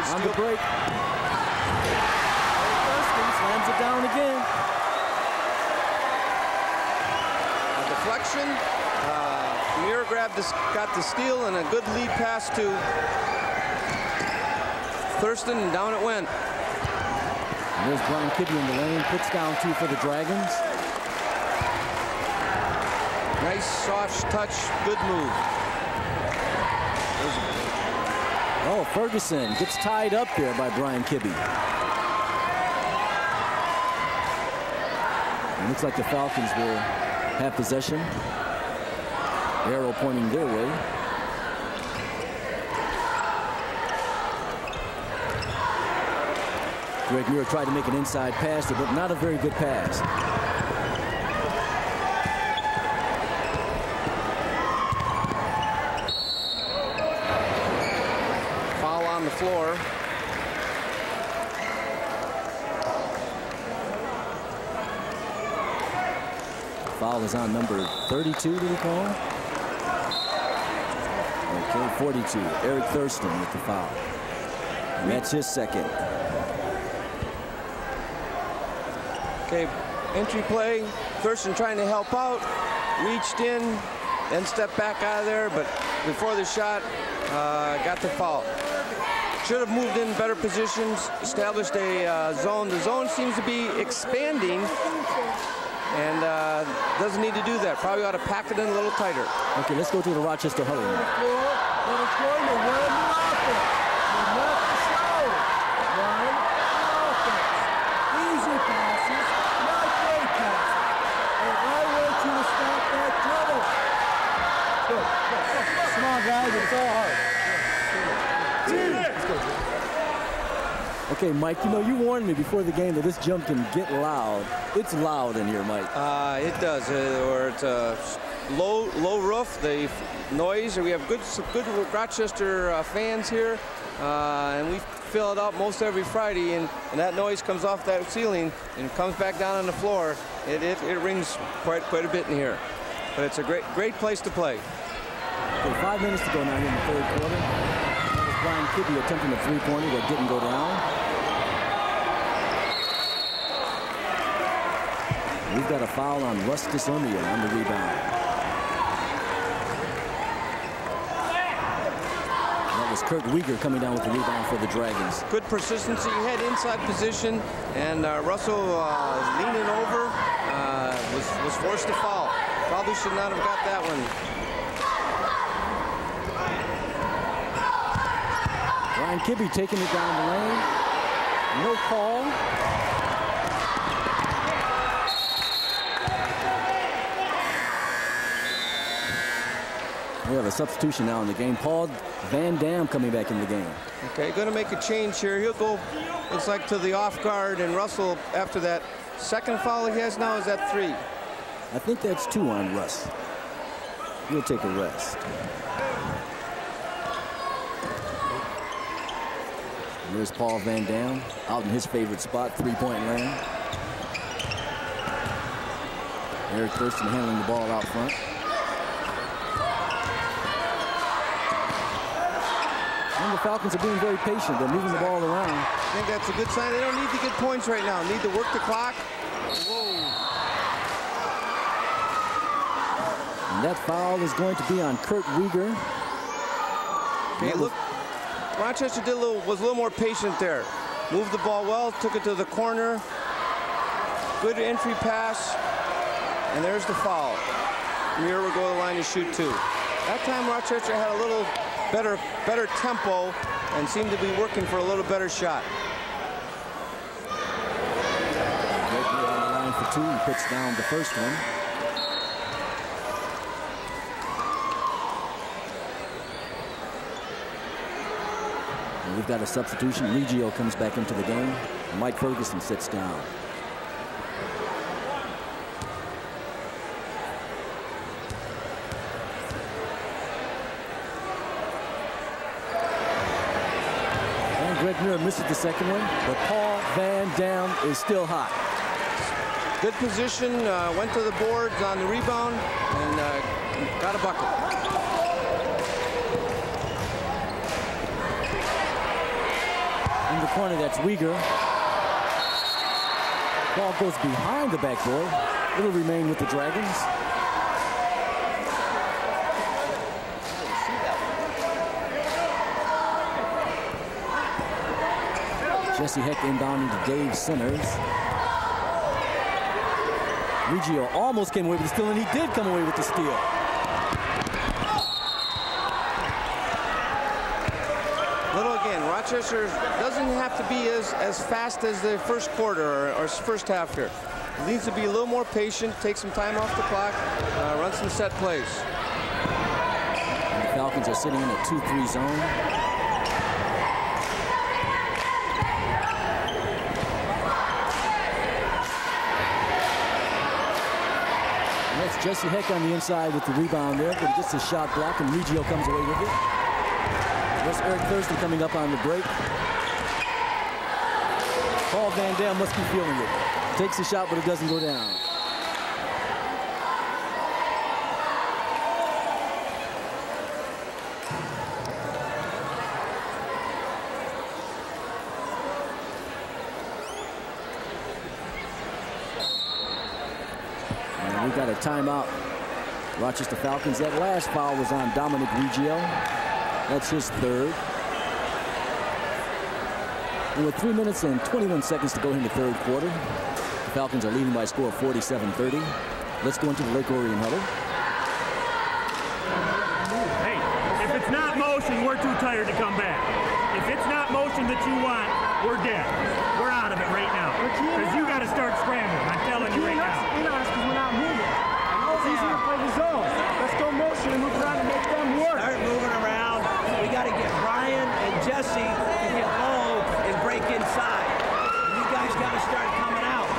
On the break. Thurston slams it down again. A deflection. Muir got the steal and a good lead pass to Thurston, and down it went. And there's Brian Kibbe in the lane. Puts down 2 for the Dragons. Nice soft touch. Good move. Oh, Ferguson gets tied up there by Brian Kibbe. It looks like the Falcons will have possession. Arrow pointing their way. Greg Muir tried to make an inside pass, but not a very good pass. Foul on the floor. Foul is on number 32, did he call? Okay, 42. Eric Thurston with the foul. And that's his second. Okay, entry play. Thurston trying to help out. Reached in, then stepped back out of there, but before the shot, got the foul. Should have moved in better positions, established a zone. The zone seems to be expanding, and doesn't need to do that. Probably ought to pack it in a little tighter. Okay, let's go to the Rochester huddle. But it's going to run the offense. They're not the show. Run the offense. Easy passes, not great passes. And I want you to stop that dribble. Good. Come on, guys. It's all hard. Let's go. Okay, Mike, you know, you warned me before the game that this gym can get loud. It's loud in here, Mike. It does, or it's a low roof, the noise. We have good Rochester fans here, and we fill it out most every Friday, and that noise comes off that ceiling and comes back down on the floor. It rings quite a bit in here, but it's a great place to play. Okay, 5 minutes to go now here in the third quarter. That was Brian Kibbe attempting a three-pointer that didn't go down. We've got a foul on Russ Disomia on the rebound. That was Kurt Weegar coming down with the rebound for the Dragons. Good persistency, head inside position, and Russell leaning over was forced to foul. Probably should not have got that one. Brian Kibbe taking it down the lane. No call. We have a substitution now in the game. Paul Van Dam coming back in the game. Okay, going to make a change here. He'll go, looks like, to the off guard, and Russell, after that second foul he has now, is at 3. I think that's 2 on Russ. He'll take a rest. And there's Paul Van Dam out in his favorite spot, three-point land. Eric Thurston handling the ball out front. And the Falcons are being very patient. They're moving the ball around. I think that's a good sign. They don't need to get points right now. Need to work the clock. Whoa. And that foul is going to be on Kurt Weegar. Okay, look, Rochester was a little more patient there. Moved the ball well, took it to the corner. Good entry pass. And there's the foul. Muir will go to the line to shoot 2. That time Rochester had a little better tempo and seemed to be working for a little better shot. Muir on the line for 2 and puts down the first one. And we've got a substitution. Reggio comes back into the game. Mike Ferguson sits down. Greg Muir misses the second one, but Paul Van Dam is still hot. good position, went to the boards on the rebound, and got a bucket. In the corner, that's Uyghur. Ball goes behind the backboard. It'll remain with the Dragons. Jesse Heck inbounding to Dave Sinners. Reggio almost came away with the steal, and he did come away with the steal. Little again, Rochester doesn't have to be as fast as the first quarter or first half here. It needs to be a little more patient, take some time off the clock, run some set plays. And the Falcons are sitting in a 2-3 zone. Jesse Heck on the inside with the rebound there, but he gets the shot block, and Reggio comes away with it. There's Eric Thurston coming up on the break. Paul Van Dam must be feeling it. Takes the shot, but it doesn't go down. We got a timeout. Rochester Falcons. That last foul was on Dominic Reggio. That's his third. And with 3 minutes and 21 seconds to go in the third quarter, the Falcons are leading by a score of 47-30. Let's go into the Lake Orion huddle. Hey, if it's not motion, we're too tired to come back. If it's not motion that you want, we're dead. We're out of it right now. Because you got to start scrambling. I'm telling you right now. We're not moving. It's easier to play the zone. Let's go motion and move around and make them work. Start moving around. We got to get Brian and Jesse to get low and break inside. And you guys got to start coming out.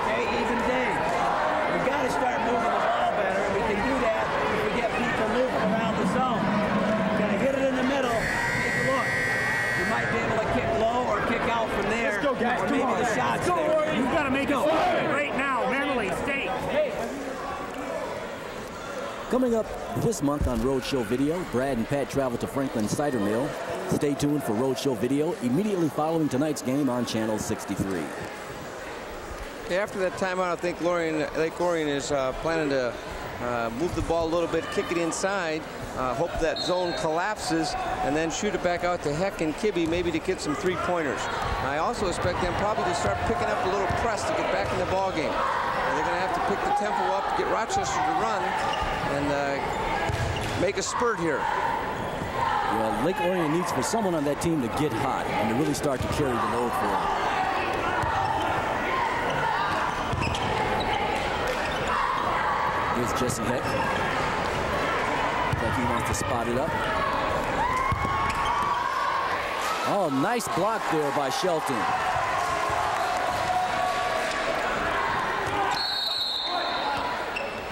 Okay, even Dave. We got to start moving the ball better. And we can do that if we get people moving around the zone. Got to hit it in the middle. Take a look. You might be able to kick low or kick out from there. Let's go, guys. Or maybe the shots there. You've got to make it right now. Mentally, stay. Coming up this month on Roadshow Video, Brad and Pat travel to Franklin Cider Mill. Stay tuned for Roadshow Video immediately following tonight's game on Channel 63. Okay, after that timeout, I think Lake Orion is planning to move the ball a little bit, kick it inside, hope that zone collapses, and then shoot it back out to Heck and Kibbe, maybe to get some three-pointers. I also expect them probably to start picking up a little press to get back in the ball game. They're going to have to pick the tempo up to get Rochester to run and make a spurt here. Well, Lake Orion needs for someone on that team to get hot and to really start to carry the load for them. Here's Jesse Heck. Looks like he wants to spot it up. Oh, nice block there by Shelton.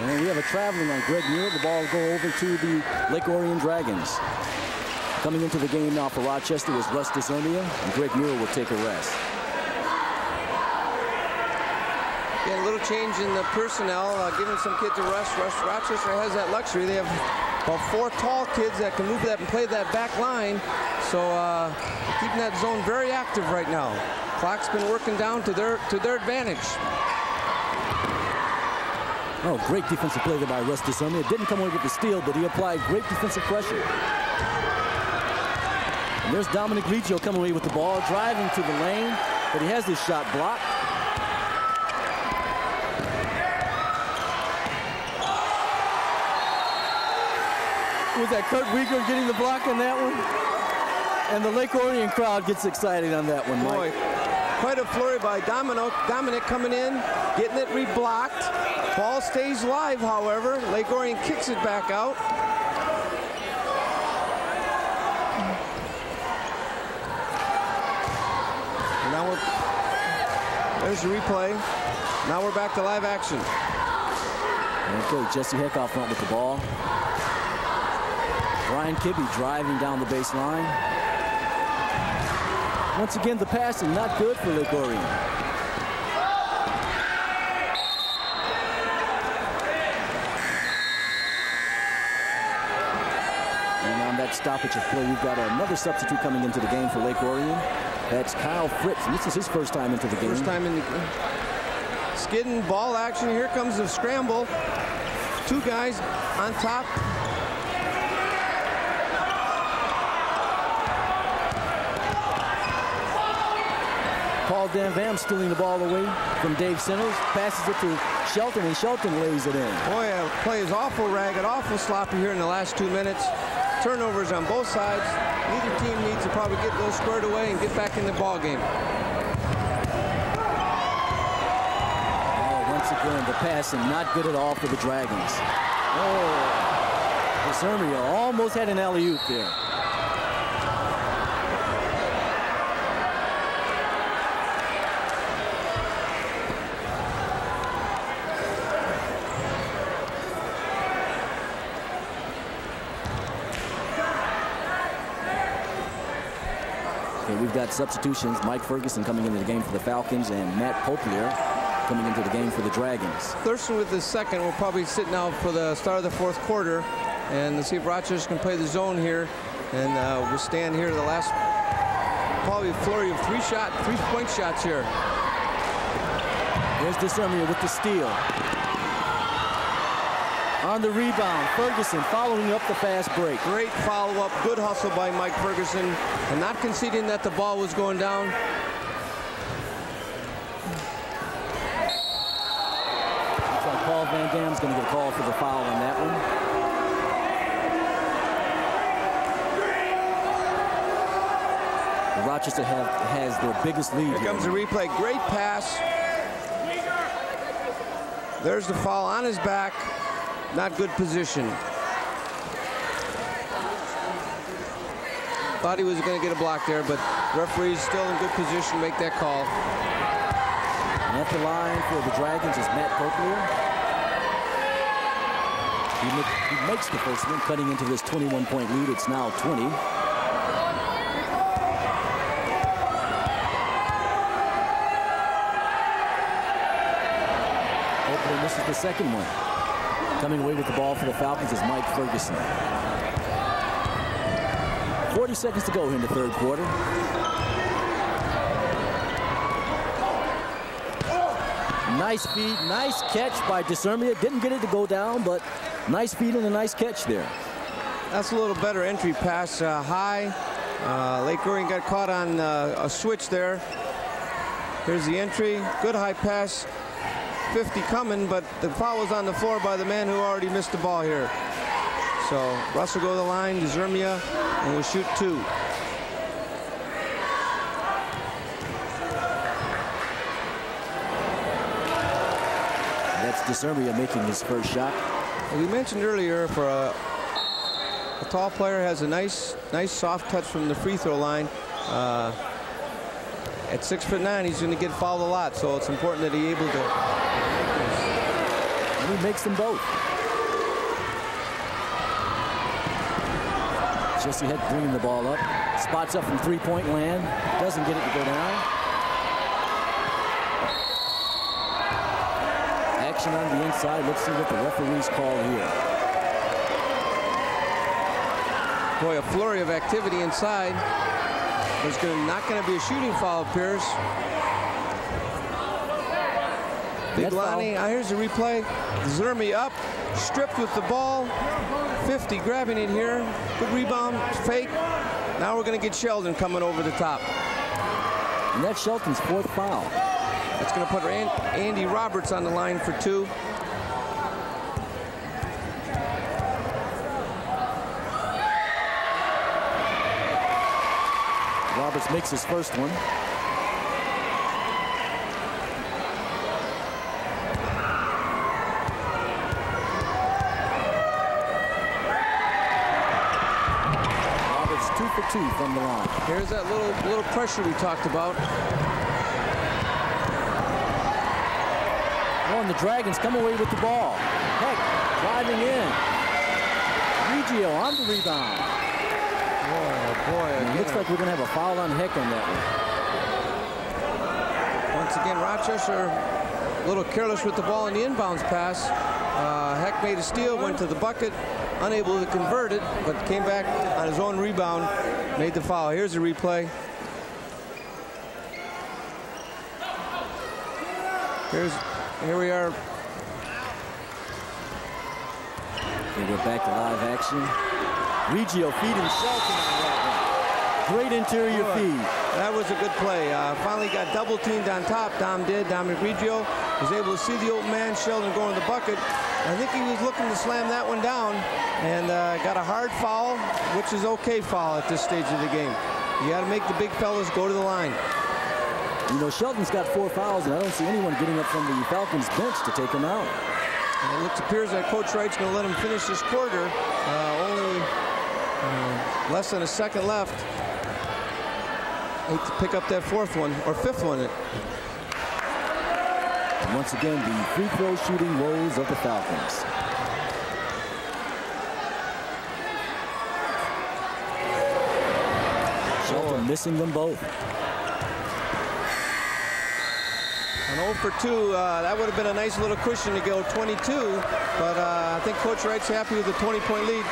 And we have a traveling on Greg Muir. The ball will go over to the Lake Orion Dragons. Coming into the game now for Rochester is Russ DeSermia, and Greg Muir will take a rest. Yeah, a little change in the personnel, giving some kids a rest. Rochester has that luxury. They have about 4 tall kids that can move that and play that back line. So keeping that zone very active right now. Clock's been working down to their advantage. Oh, great defensive play there by Russ DeSermia. Didn't come away with the steal, but he applied great defensive pressure. And there's Dominic Reggio coming away with the ball, driving to the lane, but he has this shot blocked. Was that Kurt Uyghur getting the block on that one? And the Lake Orion crowd gets excited on that one, Mike. Boy, quite a flurry by Dominic coming in, getting it reblocked. Ball stays live, however. Lake Orion kicks it back out. And now there's the replay. Now we're back to live action. Okay, Jesse Heck out front with the ball. Brian Kibbe driving down the baseline. Once again, the passing not good for Lake Orion. that stoppage of play, we've got another substitute coming into the game for Lake Orion. That's Kyle Fritz, and this is his first time into the game. First time in the game. Skidding, ball action. Here comes the scramble. Two guys on top. Paul Dan Vam stealing the ball away from Dave Sinners, passes it to Shelton, and Shelton lays it in. Boy, play is awful ragged, awful sloppy here in the last 2 minutes. Turnovers on both sides. Neither team needs to probably get those squared away and get back in the ball game. Oh, once again, the passing not good at all for the Dragons. Oh, Desermia almost had an alley-oop there. We've got substitutions. Mike Ferguson coming into the game for the Falcons, and Matt Poplier coming into the game for the Dragons. Thurston with the second will probably sit now for the start of the fourth quarter, and let's see if Rochester can play the zone here, and we'll stand here the last probably a flurry of three-point shots here. There's Desermia with the steal. On the rebound, Ferguson following up the fast break. Great follow-up, good hustle by Mike Ferguson, and not conceding that the ball was going down. Looks like Paul Van Dam's going to get a call for the foul on that one. Rochester has their biggest lead. Here comes the replay. Great pass. There's the foul on his back. Not good position. Thought he was going to get a block there, but referee's still in good position to make that call. And at the line for the Dragons is Matt Poplier. He makes the first one, cutting into this 21-point lead. It's now 20. Poplier misses the second one. Coming away with the ball for the Falcons is Mike Ferguson. 40 seconds to go here in the third quarter. Nice feed, nice catch by Desermia. Didn't get it to go down, but nice feed and a nice catch there. That's a little better entry pass high. Lake Orion got caught on a switch there. Here's the entry, good high pass. 50 coming, but the foul was on the floor by the man who already missed the ball here. So Russell go to the line, Desermia, and will shoot two. That's Desermia making his first shot. As we mentioned earlier, for a tall player has a nice soft touch from the free throw line. At 6'9", he's going to get fouled a lot, so it's important that he's able to. And he makes them both. Jesse Head bringing the ball up. Spots up from three-point land. Doesn't get it to go down. Action on the inside. Let's see what the referees call here. Boy, a flurry of activity inside. There's not going to be a shooting foul, appears. Big Lonnie, here's the replay. Desermia up, stripped with the ball. 50 grabbing it here. Good rebound, fake. Now we're going to get Sheldon coming over the top. And that's Shelton's fourth foul. That's going to put Andy Roberts on the line for two. Roberts makes his first one. Roberts 2 for 2 from the line. Here's that little pressure we talked about. Oh, and the Dragons come away with the ball. Heck, driving in. Reggio on the rebound. Boy, it looks like we're going to have a foul on Heck on that one. Once again, Rochester a little careless with the ball in the inbounds pass. Heck made a steal, went to the bucket. unable to convert it, but came back on his own rebound, made the foul. Here's a replay. Here we are. And we're back to live action. Reggio feeding Shelton on that one. Great interior feed. That was a good play. Finally got double teamed on top. Dominic Reggio was able to see the open man. Sheldon going to the bucket. I think he was looking to slam that one down and got a hard foul, which is okay foul at this stage of the game. You got to make the big fellas go to the line. You know, Shelton's got 4 fouls, and I don't see anyone getting up from the Falcons bench to take him out. And it appears that Coach Wright's going to let him finish this quarter. Only less than a second left. Hate to pick up that 4th one, or 5th one. And once again, the free throw shooting woes of the Falcons. Shelton missing them both. An 0 for 2, that would have been a nice little cushion to go 22, but I think Coach Wright's happy with the 20-point lead.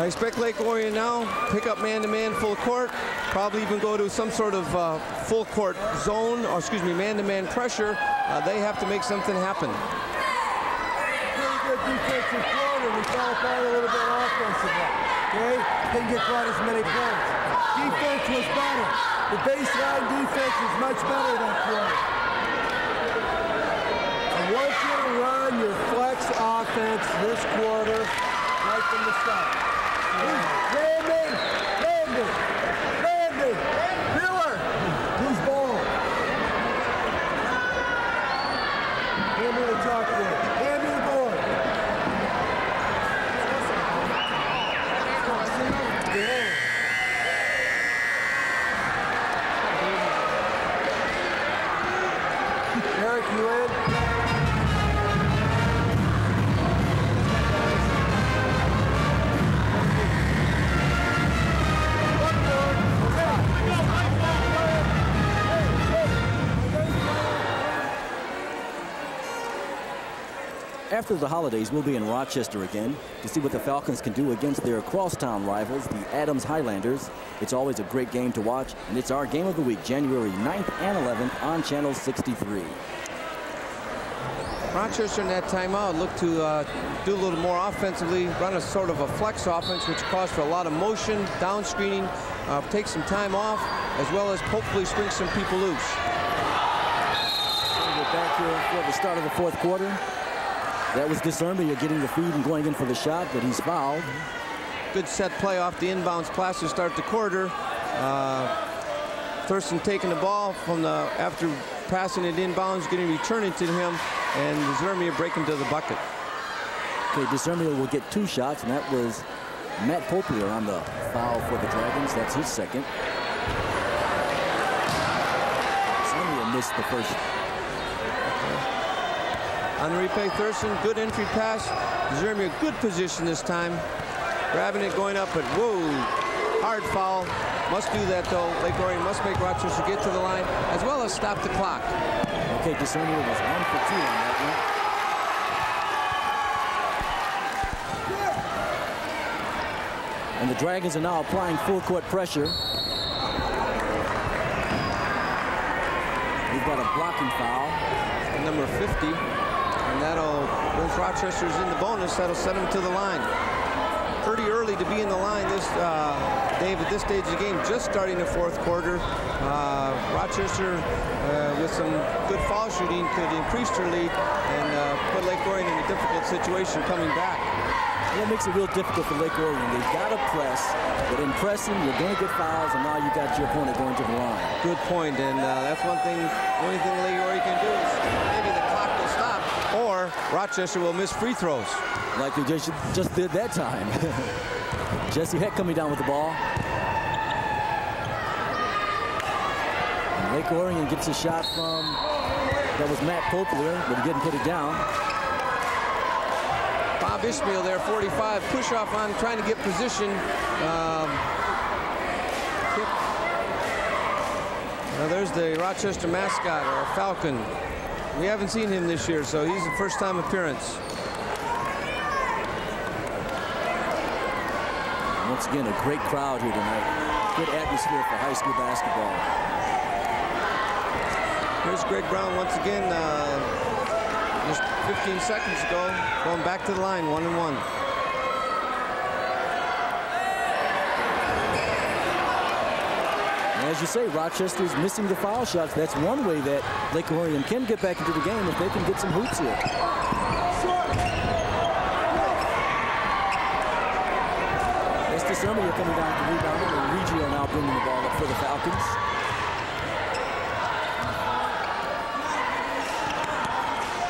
I expect Lake Orion now pick up man-to-man full court, probably even go to some sort of full court zone, or excuse me, man-to-man pressure. They have to make something happen. Pretty good defensive quarter. We fell apart a little bit offensively. Okay? Didn't get quite as many points. Defense was better. The baseline defense is much better that quarter. I want you to run your flex offense this quarter right from the start. Landing, Miller, who's ball? Hand me the chalkboard. Hand me the board. Eric, you in? After the holidays, we'll be in Rochester again to see what the Falcons can do against their crosstown rivals, the Adams Highlanders. It's always a great game to watch, and it's our game of the week, January 9th and 11th on Channel 63. Rochester in that timeout looked to do a little more offensively, run a sort of a flex offense, which calls for a lot of motion, down screening, take some time off, as well as hopefully string some people loose. We're back here for the start of the 4th quarter. That was Disarmia getting the feed and going in for the shot, but he's fouled. Good set play off the inbounds pass to start the quarter. Thurston taking the ball from after passing it inbounds, returning to him, and Disarmia breaking to the bucket. Okay, Disarmia will get 2 shots, and that was Matt Poplier on the foul for the Dragons. That's his second. Disarmia missed the first. On the replay, Thurston, good entry pass. Disarmia, good position this time. Grabbing it, going up, but whoa, hard foul. Must do that, though. Lake Orion must make Rochester get to the line, as well as stop the clock. Okay, Disarmia was 1 for 2 on that one. And the Dragons are now applying full court pressure. We've got a blocking foul. Number 50. And that'll, once Rochester's in the bonus, that'll send him to the line. Pretty early to be in the line this, Dave, at this stage of the game, just starting the 4th quarter. Rochester, with some good foul shooting, could increase their lead and put Lake Orion in a difficult situation coming back. That makes it real difficult for Lake Orion. They've got to press, but in pressing, you're going to get fouls, and now you got your opponent going to the line. Good point, and that's one thing, the only thing Lake Orion can do is maybe the clock will stop, or Rochester will miss free throws. Like they just did that time. Jesse Heck coming down with the ball. And Lake Orion gets a shot from, that was Matt Poplier, but he didn't put it down. Bob Ishmael there, 45, push off on trying to get position. Now there's the Rochester mascot, or Falcon. We haven't seen him this year, so he's the first-time appearance. Once again, a great crowd here tonight. Good atmosphere for high school basketball. Here's Greg Brown once again, just 15 seconds ago, going back to the line, 1-1. As you say, Rochester's missing the foul shots. That's one way that Lake Orion can get back into the game if they can get some hoops here. Somebody coming down to rebound, and Reggio now bringing the ball up for the Falcons.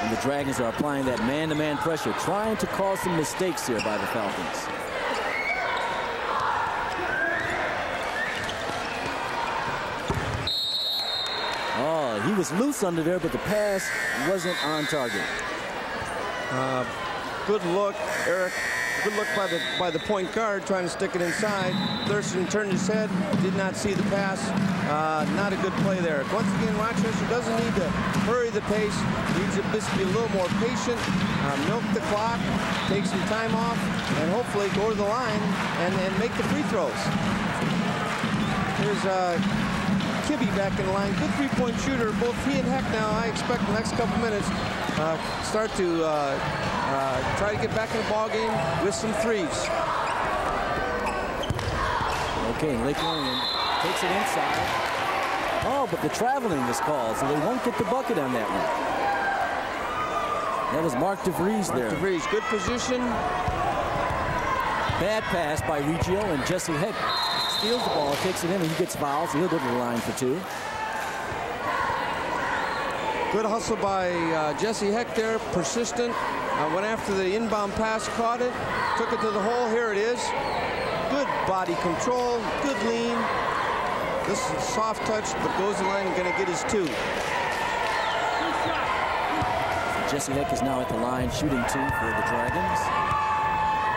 And the Dragons are applying that man-to-man pressure, trying to cause some mistakes here by the Falcons. Oh, he was loose under there, but the pass wasn't on target. Good look, Eric. Good look by the point guard trying to stick it inside. Thurston turned his head, did not see the pass. Not a good play there. Once again, Rochester doesn't need to hurry the pace. Needs to be a little more patient, milk the clock, take some time off, and hopefully go to the line and make the free throws. Here's Kibbe back in the line. Good three-point shooter. Both he and Heck now, I expect the next couple minutes, start to try to get back in the ball game with some threes. Okay, Lake Orion takes it inside. Oh, but the traveling is called, so they won't get the bucket on that one. That was Mark DeVries there. DeVries, good position. Bad pass by Reggio, and Jesse Heck steals the ball, takes it in, and he gets fouled, so he'll go to the line for two. Good hustle by Jesse Heck there, persistent. Went after the inbound pass, caught it, took it to the hole. Here it is. Good body control, good lean. This is a soft touch, but goes the line and going to get his two. Jesse Heck is now at the line, shooting two for the Dragons.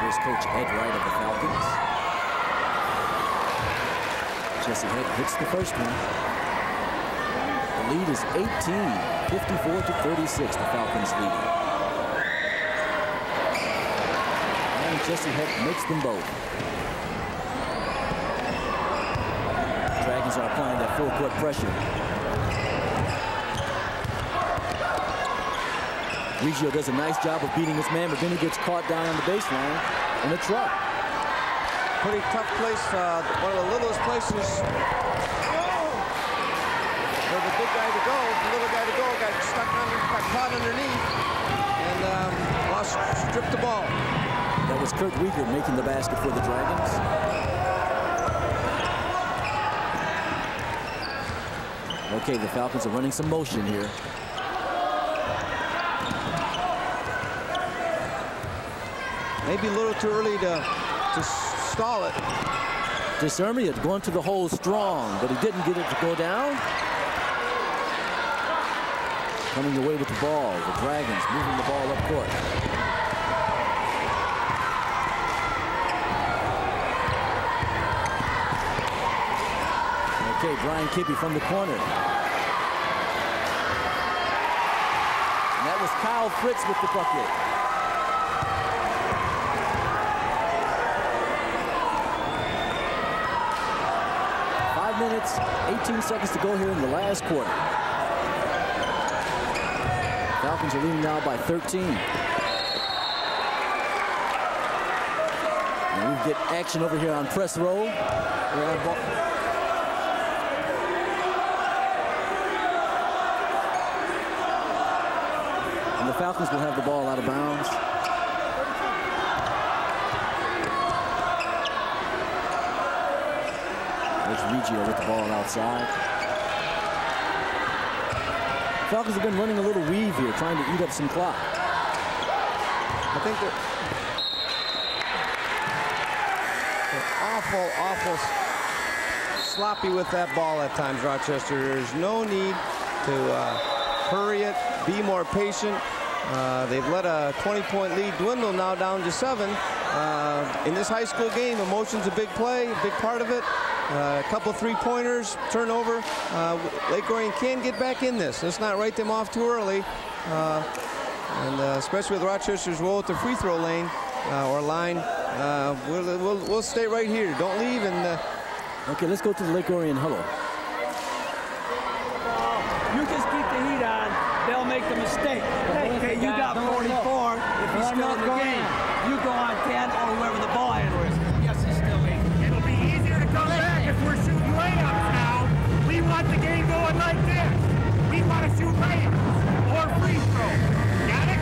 Here's Coach Ed Wright of the Falcons. Jesse Heck hits the first one. The lead is 18, 54-36, the Falcons lead. And Jesse Heck makes them both. Dragons are applying that full court pressure. Reggio does a nice job of beating his man, but then he gets caught down on the baseline in a truck. Pretty tough place, one of the littlest places for the big guy to go. The little guy to go got caught underneath and stripped the ball. That was Kurt Rieger making the basket for the Dragons. Okay, the Falcons are running some motion here. Maybe a little too early to stall it. Desermia going to the hole strong, but he didn't get it to go down. Coming away with the ball, the Dragons moving the ball up court. Okay, Brian Kibbe from the corner. And that was Kyle Fritz with the bucket. Minutes, 18 seconds to go here in the last quarter. Falcons are leading now by 13. And we get action over here on press roll. And the Falcons will have the ball out of bounds. There's Reggio with the ball outside. Falcons have been running a little weave here, trying to eat up some clock. I think they're awful sloppy with that ball at times, Rochester. There's no need to hurry it, be more patient. They've let a 20-point lead dwindle now down to 7. In this high school game, emotion's a big play, a big part of it. A couple three-pointers, turnover. Lake Orion can get back in this. Let's not write them off too early. And especially with Rochester's role at the free throw lane, or line. We'll stay right here. Don't leave. And okay, let's go to the Lake Orion huddle. You just keep the heat on. They'll make the mistake. Okay, you got 44. If he's still in the game, you go on 10 or whoever the ball handler is. Yes, it's still 8. It'll be easier to come back if we're shooting layups now. We want the game going like this. We want to shoot layups or free throws. Got it?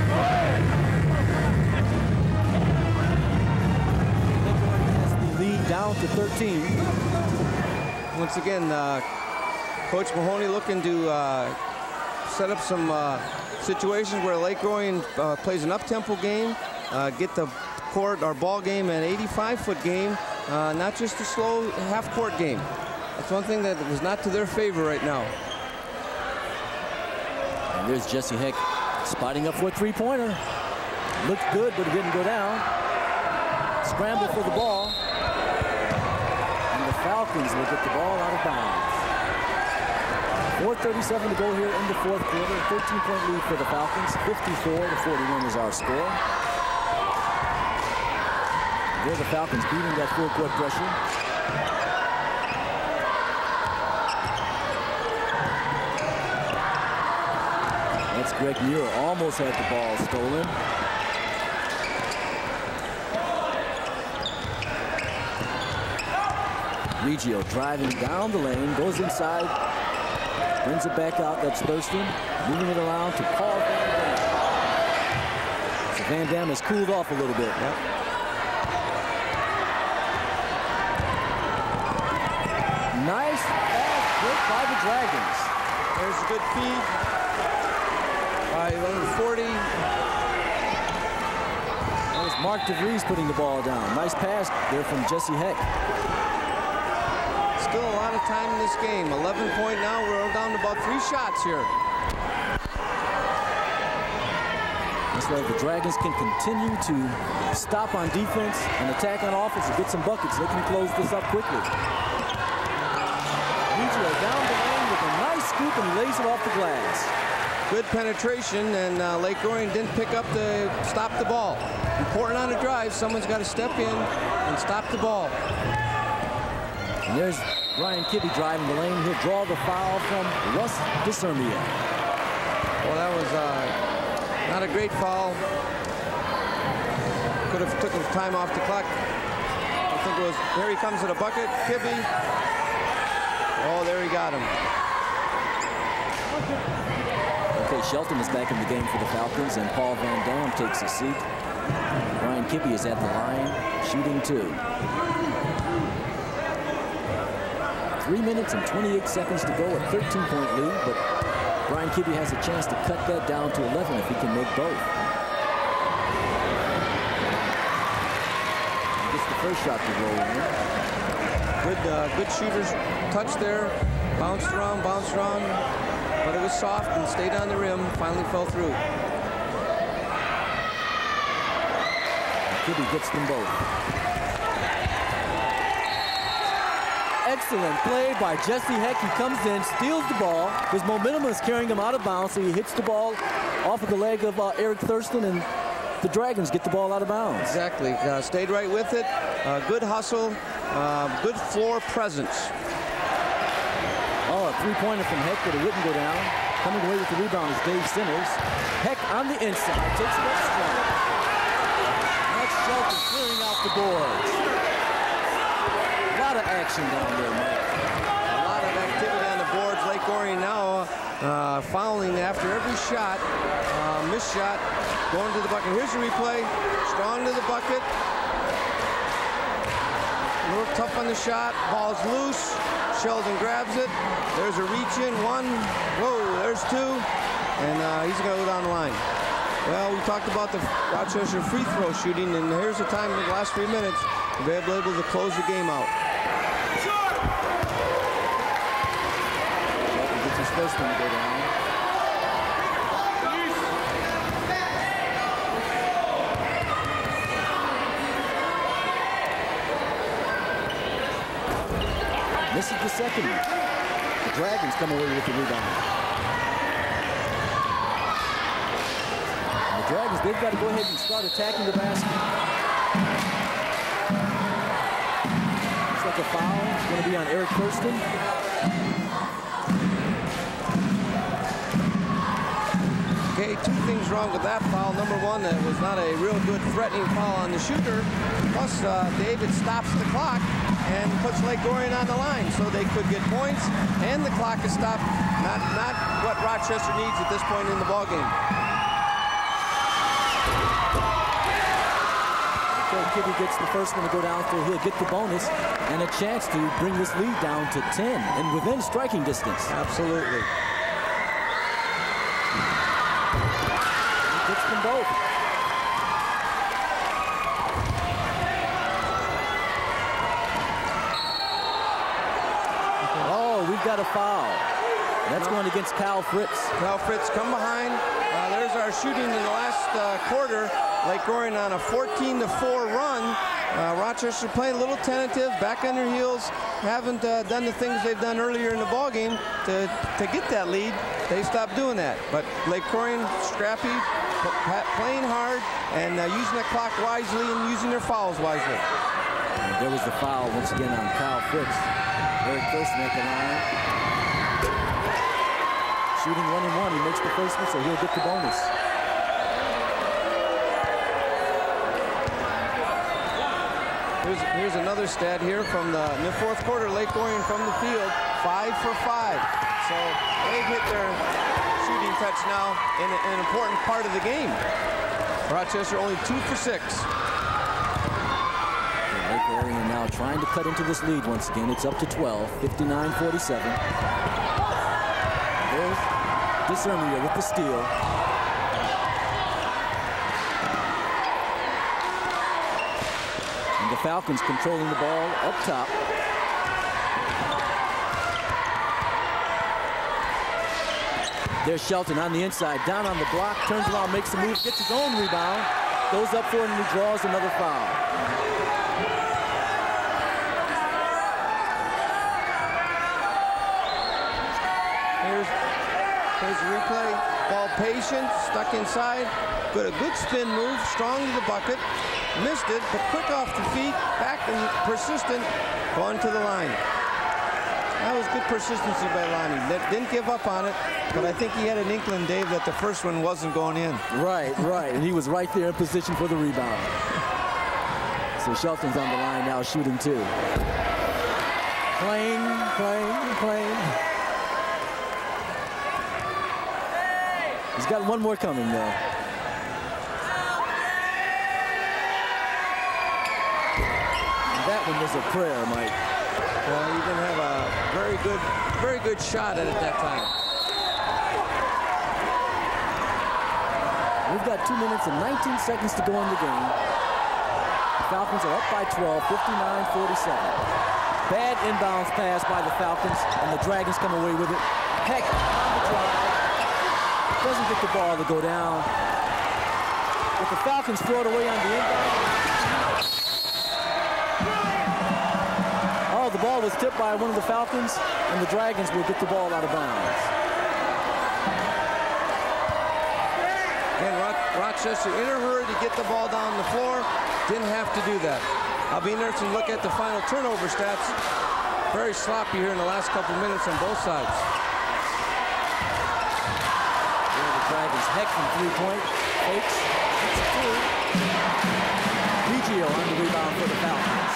Lead down to 13. Once again, Coach Mahoney looking to set up some situations where Lake Orion plays an up-tempo game, get the court or ball game an 85-foot game, not just a slow half-court game. That's one thing that was not to their favor right now. And there's Jesse Heck spotting up for a three-pointer. Looked good, but it didn't go down. Scramble for the ball. Falcons will get the ball out of bounds. 4:37 to go here in the fourth quarter. 13-point lead for the Falcons. 54-41 is our score. There the Falcons beating that full court pressure. That's Greg Muir. Almost had the ball stolen. Reggio driving down the lane, goes inside, brings it back out. That's Thurston, moving it around to Paul Van Dam. So Van Dam has cooled off a little bit. Yep. Nice fast break by the Dragons. There's a good feed by number 40. That was Mark DeVries putting the ball down. Nice pass there from Jesse Heck. Still a lot of time in this game. 11 point now. We're down to about 3 shots here. That's right. The Dragons can continue to stop on defense and attack on offense and get some buckets. They can close this up quickly. Reggio down the lane with a nice scoop and lays it off the glass. Good penetration, and Lake Orion didn't pick up the stop the ball. Important on a drive. Someone's got to step in and stop the ball. And there's Brian Kibbe driving the lane. He'll draw the foul from Russ DeSermia. Well, that was not a great foul. Could have took his time off the clock. I think it was, here he comes to the bucket, Kibbe. Oh, there he got him. Okay, Shelton is back in the game for the Falcons, and Paul Van Dam takes a seat. Brian Kibbe is at the line, shooting 2. 3 minutes and 28 seconds to go, a 13-point lead, but Brian Kibbe has a chance to cut that down to 11 if he can make both. Gets the first shot to roll in. Good shooter's touch there. Bounced around, but it was soft and stayed on the rim. Finally fell through. Kibbe gets them both. Excellent play by Jesse Heck. He comes in, steals the ball. His momentum is carrying him out of bounds, so he hits the ball off of the leg of Eric Thurston, and the Dragons get the ball out of bounds. Exactly. Stayed right with it. Good hustle. Good floor presence. Oh, a three-pointer from Heck, but it wouldn't go down. Coming away with the rebound is Dave Simmers. Heck on the inside. Takes it up strong. That's Shelton clearing out the boards. A lot of action down there, Mike. A lot of activity on the boards. Lake Orion now fouling after every shot. Missed shot. Going to the bucket. Here's the replay. Strong to the bucket. A little tough on the shot. Ball's loose. Sheldon grabs it. There's a reach in. 1. Whoa, there's 2. And he's going to go down the line. Well, we talked about the Rochester free throw shooting, and here's the time in the last 3 minutes to be able to close the game out. Shelton gets his first one to go down. This is the second one. The Dragons come away with the rebound. And the Dragons, they've got to go ahead and start attacking the basket. like a foul. It's going to be on Eric Thurston. Okay, two things wrong with that foul. Number one, that was not a real good threatening foul on the shooter. Plus, David stops the clock and puts Lake Orion on the line, so they could get points, and the clock is stopped. Not what Rochester needs at this point in the ballgame. So Kibbe gets the first one to go down, so he'll get the bonus and a chance to bring this lead down to 10 and within striking distance. Absolutely. He gets them both. Oh, we've got a foul. That's going against Kyle Fritz. Kyle Fritz come behind. There's our shooting in the last quarter. Lake Orion on a 14-4 run. Rochester playing a little tentative, back on their heels, haven't done the things they've done earlier in the ballgame to get that lead. They stopped doing that. But Lake Orion scrappy, playing hard, and using the clock wisely and using their fouls wisely. And there was the foul once again on Kyle Fritz. Eric Thurston at the line. Shooting 1 and 1. He makes the first one, so he'll get the bonus. Here's another stat here from the fourth quarter. Lake Orion from the field, 5 for 5. So they've hit their shooting touch now in an important part of the game. Rochester only 2 for 6. Lake Orion now trying to cut into this lead once again. It's up to 12, 59-47. There's Discernier with the steal. And the Falcons controlling the ball up top. There's Shelton on the inside, down on the block, turns around, makes the move, gets his own rebound, goes up for it, and he draws another foul. Here's the replay. Ball patient, stuck inside. Got a good spin move, strong to the bucket. Missed it, but quick off the feet, back and persistent, going to the line. That was good persistency by Lonnie. Didn't give up on it, but I think he had an inkling, Dave, that the first one wasn't going in. Right, and he was right there in position for the rebound. So Shelton's on the line now, shooting 2. Playing. He's got one more coming, though. That one was a prayer, Mike. Well, you didn't have a very good shot at it that time. We've got 2 minutes and 19 seconds to go in the game. The Falcons are up by 12, 59-47. Bad inbounds pass by the Falcons, and the Dragons come away with it. Heck, on the drive. Doesn't get the ball to go down. But the Falcons throw it away on the inbound. Oh, the ball was tipped by one of the Falcons, and the Dragons will get the ball out of bounds. And Rochester in a hurry to get the ball down the floor. Didn't have to do that. I'll be interested to look at the final turnover stats. Very sloppy here in the last couple minutes on both sides. Dragons heck from 3-point. Fakes. It's 2. Vigio on the rebound for the Falcons.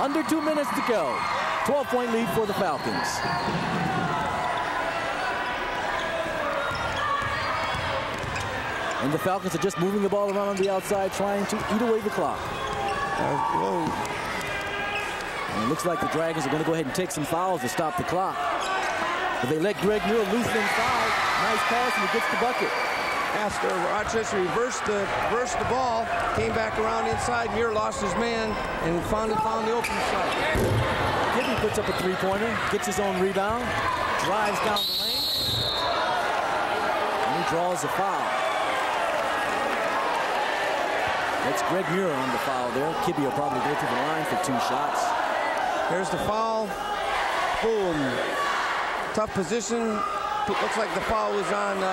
Under 2 minutes to go. 12-point lead for the Falcons. And the Falcons are just moving the ball around on the outside, trying to eat away the clock. And it looks like the Dragons are going to go ahead and take some fouls to stop the clock. But they let Greg Muir loose inside. Nice pass, and he gets the bucket. After Rochester reversed the ball, came back around inside. Muir lost his man and found the open side. Kibbe puts up a 3-pointer, gets his own rebound, drives down the lane, and he draws a foul. That's Greg Muir on the foul there. Kibbe will probably go to the line for 2 shots. Here's the foul. Boom. Tough position. Looks like the foul was on...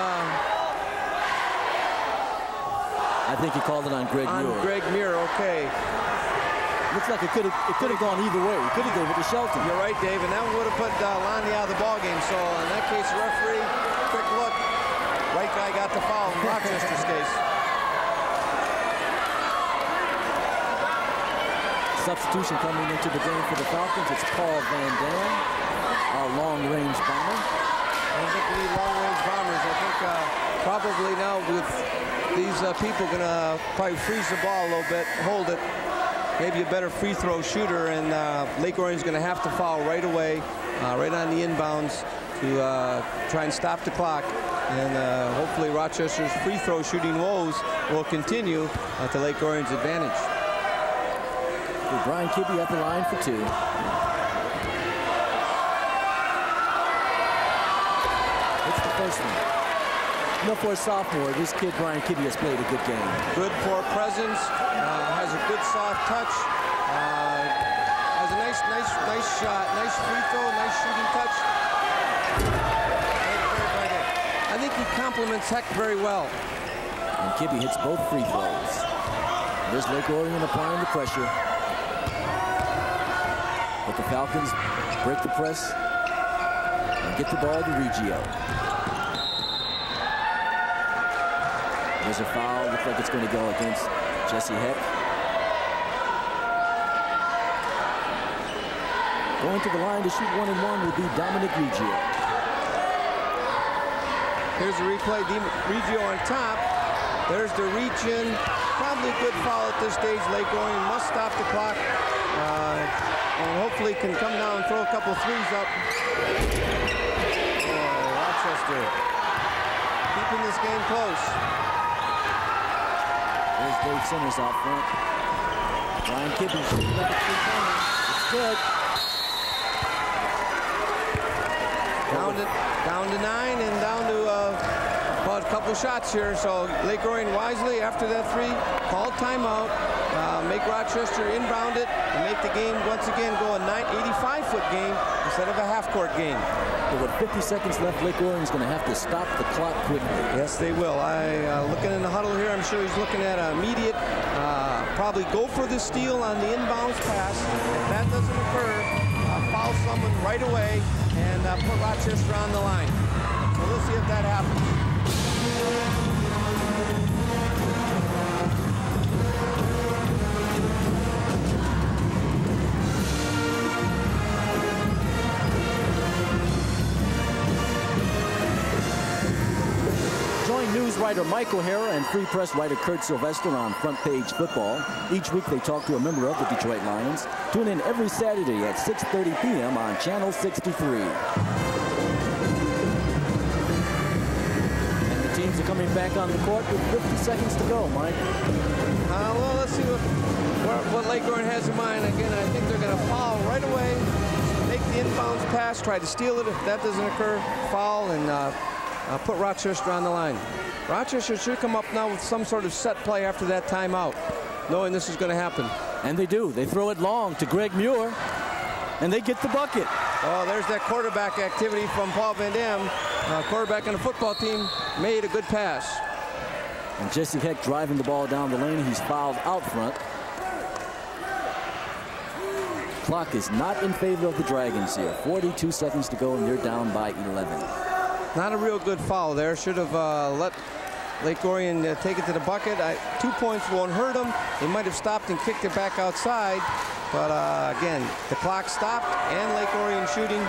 I think he called it on Greg Muir. On Greg Muir, okay. Looks like it could have gone either way. It could have gave it to Shelton. You're right, Dave, and that would have put Lonnie out of the ball game. So in that case, the referee, quick look, right guy got the foul in Rochester's case. Substitution coming into the game for the Falcons. It's Paul Van Dam, our long-range bomber. I think we need long-range bombers. I think probably now with these people going to probably freeze the ball a little bit, hold it, maybe a better free throw shooter, and Lake Orion's going to have to foul right away, right on the inbounds to try and stop the clock. And hopefully Rochester's free throw shooting woes will continue to Lake Orion's advantage. Brian Kibbe at the line for 2. It's the first one. You know, for a sophomore, this kid, Brian Kibbe, has played a good game. Good for presence, has a good soft touch, has a nice shot, nice free throw, nice shooting touch. I think he complements Heck very well. And Kibbe hits both free throws. There's Lake Orion applying the pressure. But the Falcons break the press and get the ball to Reggio. There's a foul. Looks like it's going to go against Jesse Heck. Going to the line to shoot 1-and-1 will be Dominic Reggio. Here's the replay. Reggio on top. There's the reach in. Probably a good foul at this stage. Lake Orion must stop the clock. And hopefully can come down and throw a couple threes up. Rochester keeping this game close. There's Dave Simmers out front. Brian Kibbe shooting up at 3-pointer. It's good. Down to 9 and down to about a couple shots here. So Lake Orion wisely after that 3 called timeout. Make Rochester inbound it and make the game once again go a 85-foot game instead of a half-court game. But with 50 seconds left, Lake Orion's going to have to stop the clock quickly. Yes, they will. Looking in the huddle here, I'm sure he's looking at an immediate, probably go for the steal on the inbounds pass. If that doesn't occur, foul someone right away and put Rochester on the line. So we'll see if that happens. Join news writer Mike O'Hara and Free Press writer Kurt Sylvester on Front Page Football. Each week they talk to a member of the Detroit Lions. Tune in every Saturday at 6:30 p.m. on Channel 63. And the teams are coming back on the court with 50 seconds to go, Mike. Well, let's see what Lake Orion has in mind. Again, I think they're going to foul right away, make the inbounds pass, try to steal it. If that doesn't occur, foul and put Rochester on the line. Rochester should come up now with some sort of set play after that timeout, knowing this is going to happen. And they do. They throw it long to Greg Muir, and they get the bucket. Oh, there's that quarterback activity from Paul Van Dam. Quarterback on the football team made a good pass. And Jesse Heck driving the ball down the lane. He's fouled out front. Clock is not in favor of the Dragons here. 42 seconds to go, and they're down by 11. Not a real good foul there. Should have let Lake Orion take it to the bucket. 2 points won't hurt them. They might have stopped and kicked it back outside. But again, the clock stopped and Lake Orion shooting.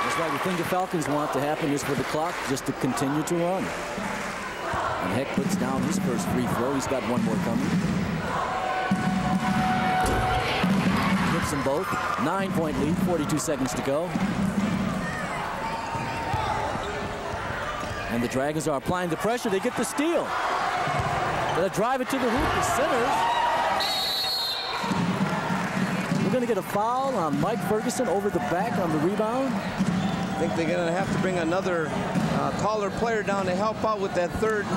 That's right. The thing the Falcons want to happen is for the clock just to continue to run. And Heck puts down his first free throw. He's got one more coming. Hits them both. 9-point lead, 42 seconds to go. And the Dragons are applying the pressure. They get the steal. They'll drive it to the hoop. The Sinners. We're going to get a foul on Mike Ferguson over the back on the rebound. I think they're going to have to bring another taller player down to help out with that third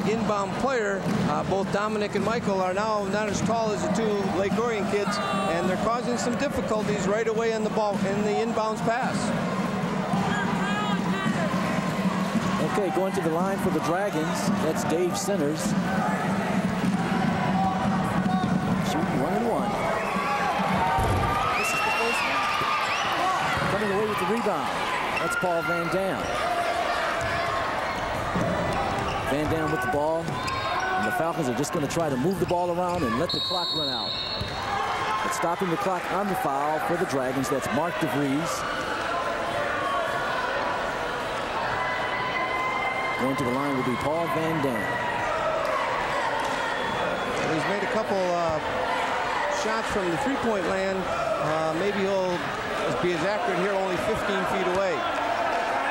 inbound player. Both Dominic and Michael are now not as tall as the 2 Lake Orion kids, and they're causing some difficulties right away in the ball in the inbounds pass. Okay, going to the line for the Dragons. That's Dave Sinners. Paul Van Dam. Van Dam with the ball. And the Falcons are just going to try to move the ball around and let the clock run out. But stopping the clock on the foul for the Dragons, that's Mark DeVries. Going to the line will be Paul Van Dam. He's made a couple shots from the three-point land. Maybe he'll be as accurate here, only 15 feet away.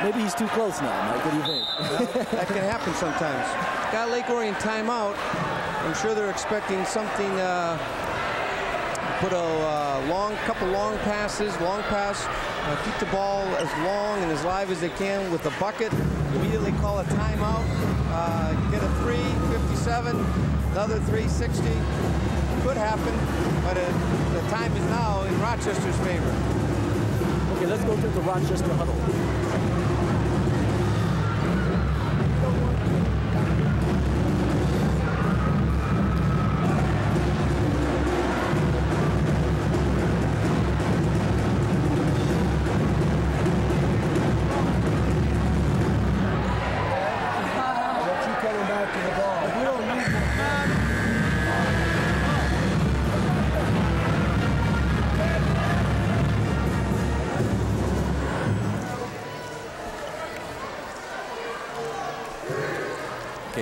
Maybe he's too close now, Mike. What do you think? Well, that can happen sometimes. Got Lake Orion timeout. I'm sure they're expecting something. Put a couple long passes, long pass. Keep the ball as long and as live as they can with a bucket. Immediately call a timeout. Get a 3:57, another 3:60. Could happen, but the time is now in Rochester's favor. Okay, let's go to the Rochester huddle.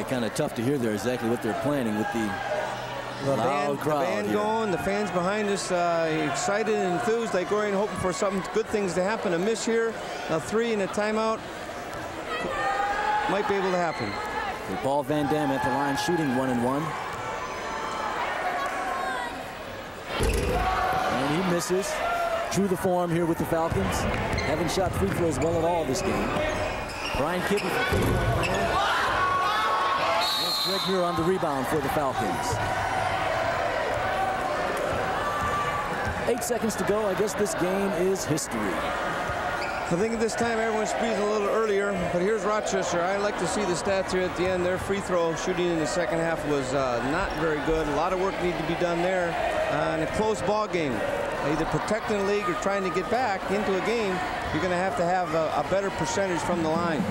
Kind of tough to hear there exactly what they're planning with the loud crowd. The band going, the fans behind us excited and enthused. Lake Orion hoping for some good things to happen. A miss here, a three and a timeout might be able to happen. With Paul Van Dam at the line shooting 1-and-1. And he misses. True to form here with the Falcons. Haven't shot free throws well at all this game. Brian Kibbe for three-point. Greg Muir on the rebound for the Falcons. 8 seconds to go. I guess this game is history. I think at this time everyone's breathing a little earlier, but here's Rochester. I like to see the stats here at the end. Their free throw shooting in the second half was not very good. A lot of work needed to be done there. In a close ball game, either protecting the league or trying to get back into a game, you're going to have a better percentage from the line.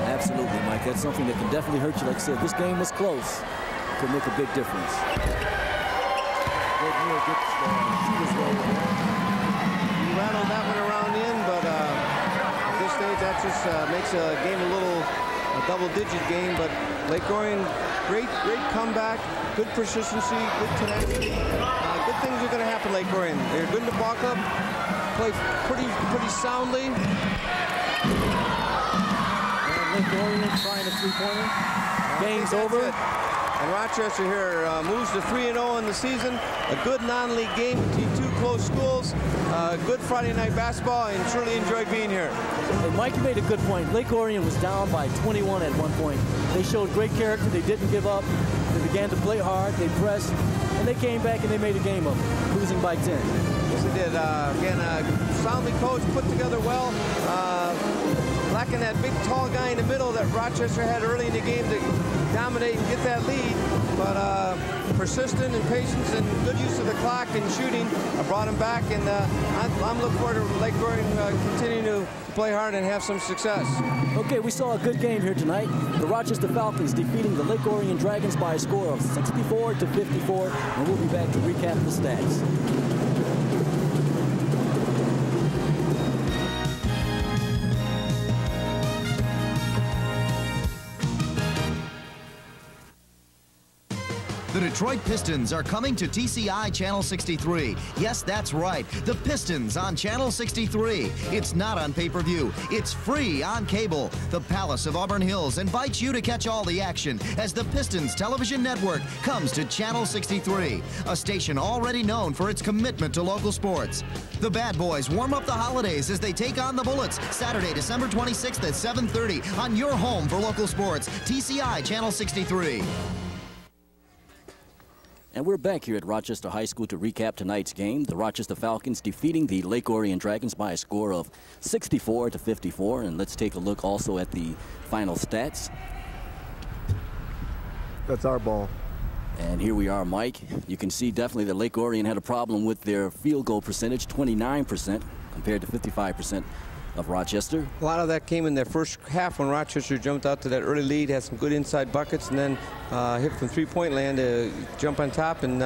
Absolutely, Mike. That's something that can definitely hurt you. Like I said, this game was close. Could make a big difference. He rattled that one around in, but at this stage, that just makes a game a double-digit game. But Lake Orion, great comeback, good persistency, good tenacity. Good things are going to happen, Lake Orion. They're good in the ball club, play pretty soundly. Lake Orion trying a three-pointer. Game's over. And Rochester here moves to 3-0 in the season. A good non-league game between two close schools. Good Friday night basketball, and truly enjoyed being here. And Mike, you made a good point. Lake Orion was down by 21 at one point. They showed great character. They didn't give up. They began to play hard. They pressed. And they came back and they made a game of it, losing by 10. Yes, they did. Again, soundly coached, put together well. Lacking that big, tall guy in the middle that Rochester had early in the game to dominate and get that lead. But persistent and patience and good use of the clock and shooting brought him back. And I'm looking forward to Lake Orion continuing to play hard and have some success. Okay, we saw a good game here tonight. The Rochester Falcons defeating the Lake Orion Dragons by a score of 64-54. And we'll be back to recap the stats. The Detroit Pistons are coming to TCI Channel 63. Yes, that's right. The Pistons on Channel 63. It's not on pay-per-view. It's free on cable. The Palace of Auburn Hills invites you to catch all the action as the Pistons television network comes to Channel 63, a station already known for its commitment to local sports. The Bad Boys warm up the holidays as they take on the Bullets Saturday, December 26th at 7:30 on your home for local sports, TCI Channel 63. And we're back here at Rochester High School to recap tonight's game. The Rochester Falcons defeating the Lake Orion Dragons by a score of 64-54. And let's take a look also at the final stats. That's our ball. And here we are, Mike. You can see definitely that Lake Orion had a problem with their field goal percentage, 29% compared to 55% of Rochester. A lot of that came in their first half when Rochester jumped out to that early lead, had some good inside buckets, and then hit from three-point land to jump on top. And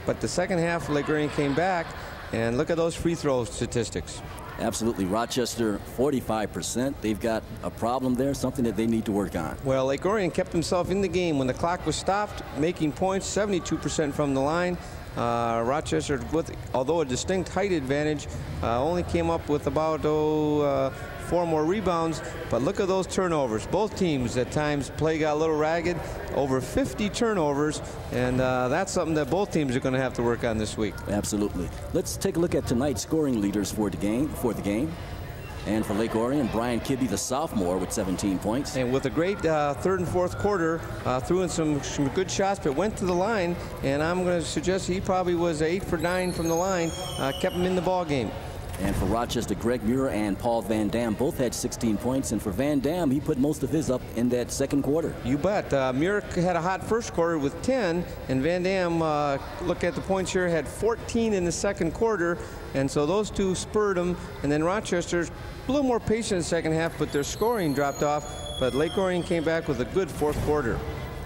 but the second half, Lake Orion came back, and look at those free throw statistics. Absolutely. Rochester, 45%. They've got a problem there, something that they need to work on. Well, Lake Orion kept himself in the game when the clock was stopped, making points, 72% from the line. Rochester, although a distinct height advantage, only came up with about 4 more rebounds. But look at those turnovers. Both teams at times play got a little ragged, over 50 turnovers, and that's something that both teams are going to have to work on this week. Absolutely. Let's take a look at tonight's scoring leaders for the game. And for Lake Orion, Brian Kibbe, the sophomore, with 17 points. And with a great third and fourth quarter, threw in some good shots, but went to the line. And I'm going to suggest he probably was 8 for 9 from the line, kept him in the ball game. And for Rochester, Greg Muir and Paul Van Dam both had 16 points. And for Van Dam, he put most of his up in that second quarter. You bet. Muir had a hot first quarter with 10. And Van Dam, look at the points here, had 14 in the second quarter. And so those two spurred them. And then Rochester, a little more patient in the second half, but their scoring dropped off. But Lake Orion came back with a good fourth quarter.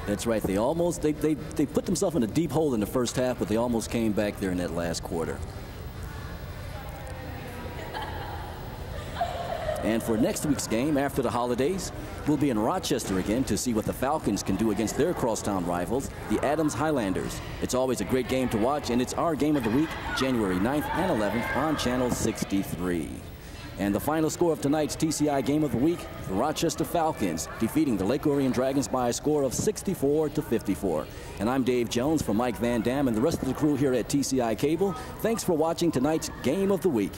That's right. They almost, they put themselves in a deep hole in the first half, but they almost came back there in that last quarter. And for next week's game after the holidays, we'll be in Rochester again to see what the Falcons can do against their crosstown rivals, the Adams Highlanders. It's always a great game to watch, and it's our game of the week, January 9th and 11th on Channel 63. And the final score of tonight's TCI Game of the Week, the Rochester Falcons defeating the Lake Orion Dragons by a score of 64-54. And I'm Dave Jones for Mike Van Dam and the rest of the crew here at TCI Cable. Thanks for watching tonight's Game of the Week.